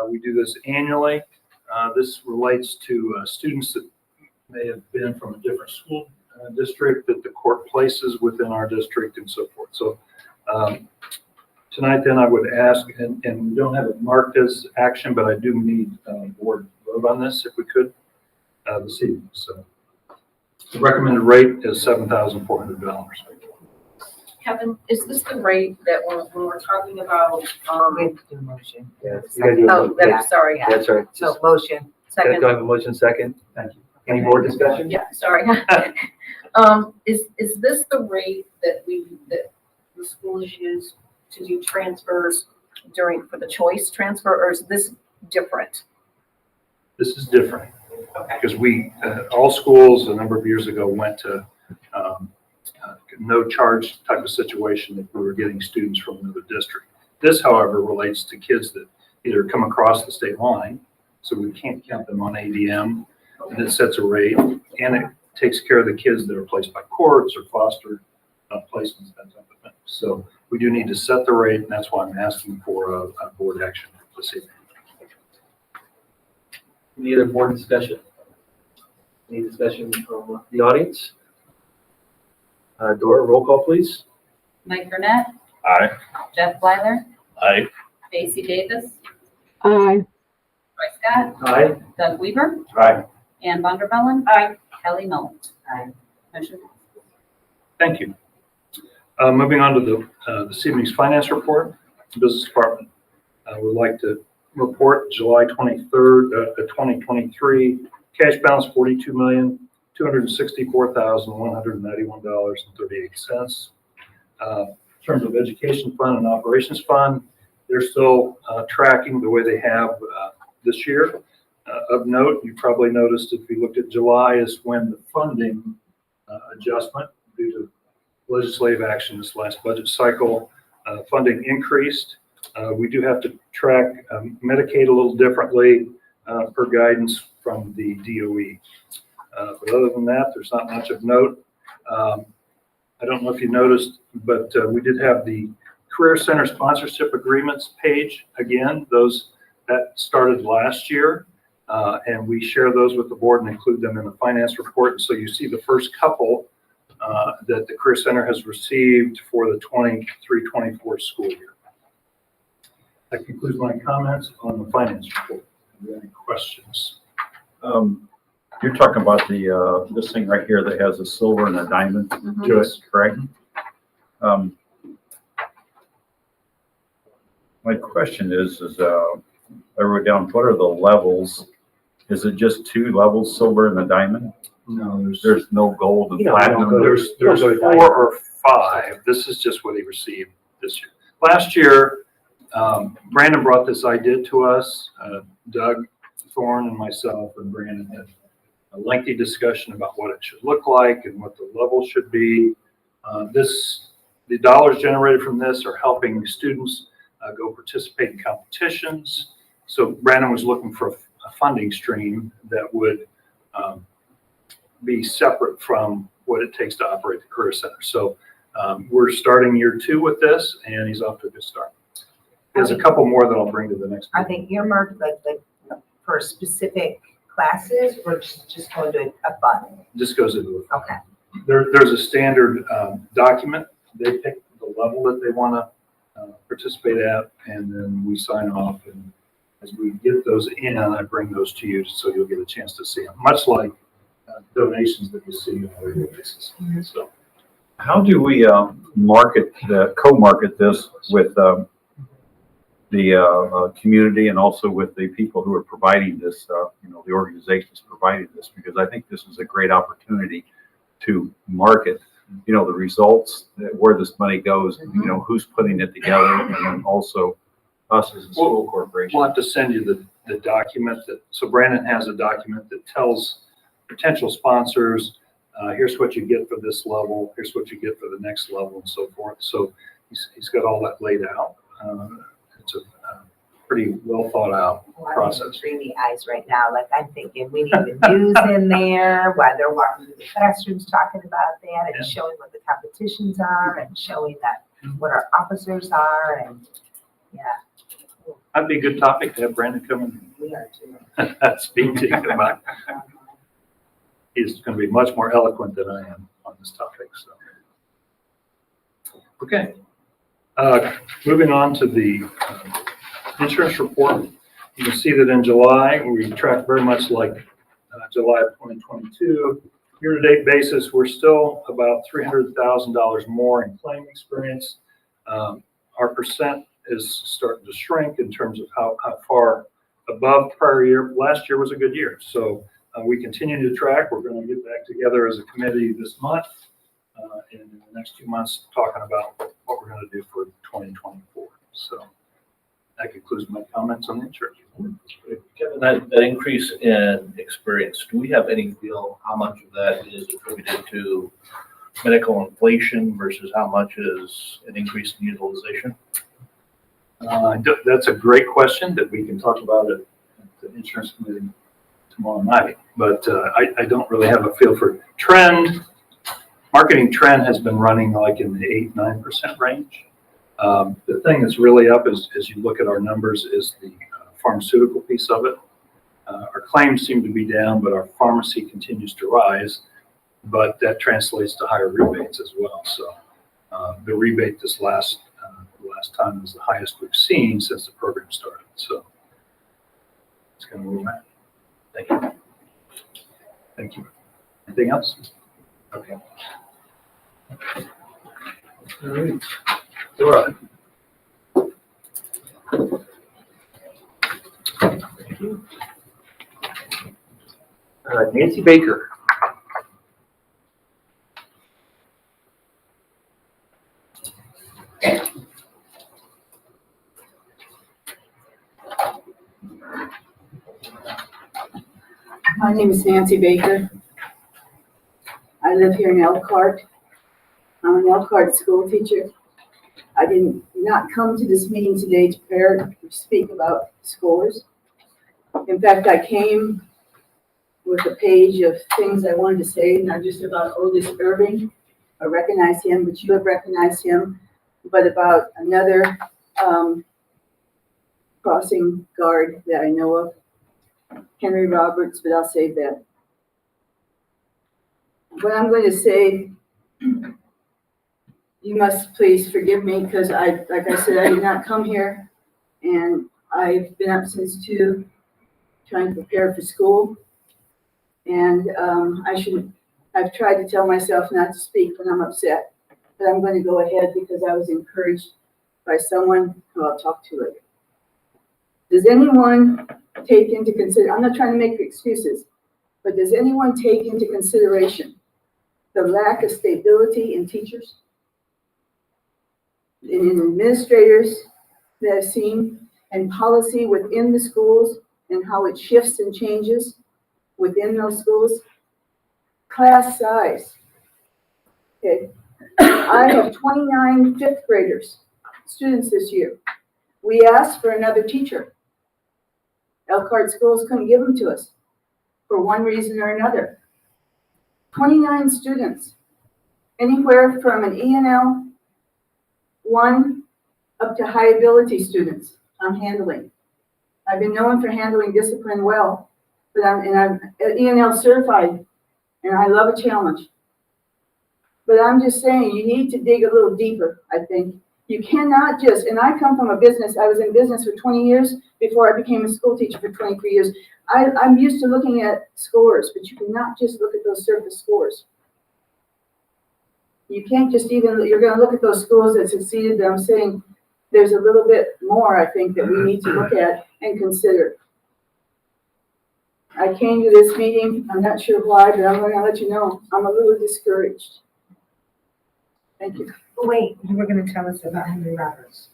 We do this annually. This relates to students that may have been from a different school district that the court places within our district and so forth. So tonight then I would ask, and we don't have it marked as action, but I do need board vote on this if we could this evening. So the recommended rate is $7,400. Kevin, is this the rate that when we're talking about, We have to do a motion. Yeah, you gotta do a oh, vote. that's, sorry, That's right. So motion. Do second, I have a motion second? Thank you. Any more discussion? yeah, sorry. Is this the rate that the schools use to do transfers for the choice transfer, or is this different? This is different. Okay. Because we, all schools a number of years ago went to no charge type of situation if we were getting students from another district. This, however, relates to kids that either come across the state line, so we can't count them on ADM, and it sets a rate, and it takes care of the kids that are placed by courts or foster placements, that type of thing. So we do need to set the rate, and that's why I'm asking for a board action this evening. Any other board discussion? Any discussion from the audience? Dora, roll call, please. Mike Burnett, Aye. Jeff Blyler, Aye. Stacy Davis, aye, Troy Scott, Aye. Doug Weaver, Aye. Ann Vonderbellen. Aye. Kelly Mullins. Aye. Motion passes. Thank you. Moving on to this evening's finance report, the business department. Would like to report July 23rd, 2023, cash balance $42,264,191.38. In terms of education fund and operations fund, they're still tracking the way they have this year. Of note, you probably noticed if you looked at July is when the funding adjustment due to legislative action this last budget cycle, funding increased. We do have to track Medicaid a little differently per guidance from the DOE. But other than that, there's not much of note. I don't know if you noticed, but we did have the Career Center sponsorship agreements page again. That started last year, and we share those with the board and include them in the finance report. And so you see the first couple that the Career Center has received for the 23-24 school year. That concludes my comments on the finance report. Are there any questions? You're talking about the, this thing right here that has a silver and a diamond to it, correct? My question is I wrote down, what are the levels? Is it just two levels, silver and a diamond? No, There's no gold and You know, platinum? there's Go to 4 or 5. This is just what he received this year. Last year, Brandon brought this idea to us. Doug Thorne and myself and Brandon had a lengthy discussion about what it should look like and what the level should be. The dollars generated from this are helping students go participate in competitions. So Brandon was looking for a funding stream that would be separate from what it takes to operate the Career Center. So we're starting year 2 with this, and he's off to a good start. There's a couple more that I'll bring to the next Are meeting. they earmarked like for specific classes or just going to a fund? This goes into a Okay. There's a standard document. They pick the level that they want to participate at, and then we sign off. And as we get those in, I bring those to you so you'll get a chance to see them, much like donations that you see on a regular basis. So, How do we co-market this with the community and also with the people who are providing this, the organizations providing this? Because I think this is a great opportunity to market, the results, where this money goes, who's putting it together, and then also us as a school corporation. we'll have to send you the document so Brandon has a document that tells potential sponsors, here's what you get for this level, here's what you get for the next level, and so forth. So he's got all that laid out. It's a pretty well thought out process. Dreamy eyes right now. Like I'm thinking we need the news in there while they're walking through the classrooms talking about that and showing what the competitions are and showing that what our officers are and That'd be a good topic to have Brandon come we are too. and speak to you about. He's going to be much more eloquent than I am on this topic. So, okay. Moving on to the insurance report. You can see that in July, we tracked very much like July of 2022. Year-to-date basis, we're still about $300,000 more in claim experience. Our percent is starting to shrink in terms of how far above prior year. Last year was a good year. So we continue to track. We're going to get back together as a committee this month and in the next 2 months talking about what we're going to do for 2024. So that concludes my comments on the insurance. Kevin, that increase in experience, do we have any feel how much of that is attributed to medical inflation versus how much is an increase in utilization? That's a great question that we can talk about at the insurance committee tomorrow night. But I don't really have a feel for trend. Marketing trend has been running like in the 8-9% range. The thing that's really up is, as you look at our numbers, is the pharmaceutical piece of it. Our claims seem to be down, but our pharmacy continues to rise. But that translates to higher rebates as well. So the rebate this last time was the highest we've seen since the program started. So it's going to move back. Thank you. Thank you. Anything else? Okay. All right. Dora. Thank you. Nancy Baker. My name is Nancy Baker. I live here in Elkhart. I'm an Elkhart school teacher. I did not come to this meeting today to prepare to speak about scores. In fact, I came with a page of things I wanted to say, not just about Otis Irving. I recognize him, but you have recognized him, but about another crossing guard that I know of, Henry Roberts, but I'll save that. What I'm going to say, you must please forgive me because like I said, I did not come here and I've been up since 2 trying to prepare for school. And I've tried to tell myself not to speak when I'm upset, but I'm going to go ahead because I was encouraged by someone who I'll talk to later. Does anyone take into consideration, I'm not trying to make excuses, but does anyone take into consideration the lack of stability in teachers, in administrators that I've seen, and policy within the schools and how it shifts and changes within those schools. Class size. Okay. I have 29 fifth graders, students this year. We asked for another teacher. Elkhart schools couldn't give them to us for one reason or another. 29 students, anywhere from an ENL 1 up to high ability students I'm handling. I've been known for handling discipline well, but I'm ENL certified, and I love a challenge. But I'm just saying, you need to dig a little deeper, I think. You cannot just, and I come from a business, I was in business for 20 years before I became a school teacher for 23 years. I'm used to looking at scores, but you cannot just look at those surface scores. You can't just even, you're gonna look at those schools that succeeded, but I'm saying there's a little bit more, I think, that we need to look at and consider. I came to this meeting, I'm not sure why, but I'm gonna let you know, I'm a little discouraged. Thank you. Wait, you were gonna tell us about Henry Roberts.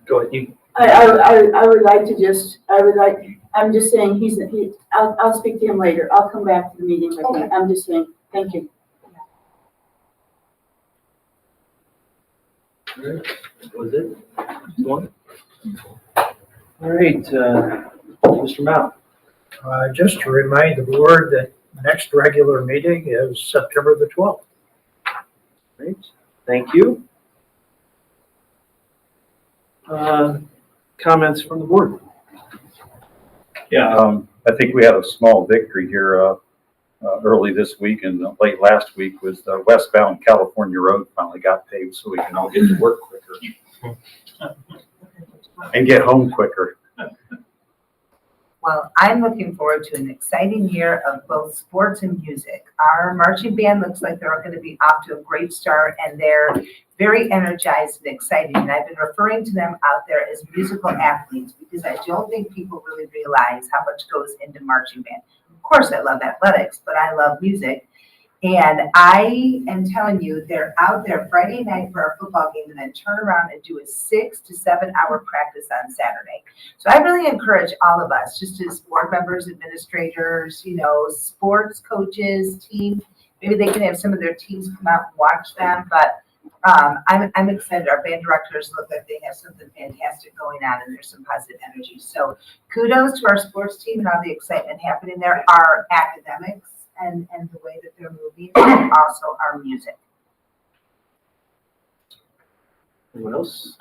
Go ahead, you. I would like to just, I'm just saying, I'll speak to him later. I'll come back to the meeting with him. I'm just saying, thank you. Was it? One? All right, Mr. Mount. Just to remind the board that next regular meeting is September the 12th. Great, thank you. Comments from the board? Yeah, I think we had a small victory here, early this week and late last week was the westbound California road finally got paved so we can all get to work quicker and get home quicker. Well, I'm looking forward to an exciting year of both sports and music. Our marching band looks like they're going to be off to a great start, and they're very energized and excited. And I've been referring to them out there as musical athletes because I don't think people really realize how much goes into marching band. Of course, I love athletics, but I love music. And I am telling you, they're out there Friday night for our football game and then turn around and do a 6 to 7 hour practice on Saturday. So I really encourage all of us, just as board members, administrators, sports coaches, teams, maybe they can have some of their teams come out and watch them. But I'm excited. Our band directors look like they have something fantastic going on and there's some positive energy. So kudos to our sports team and all the excitement happening there. Our academics and the way that they're moving, and also our music. Anyone else?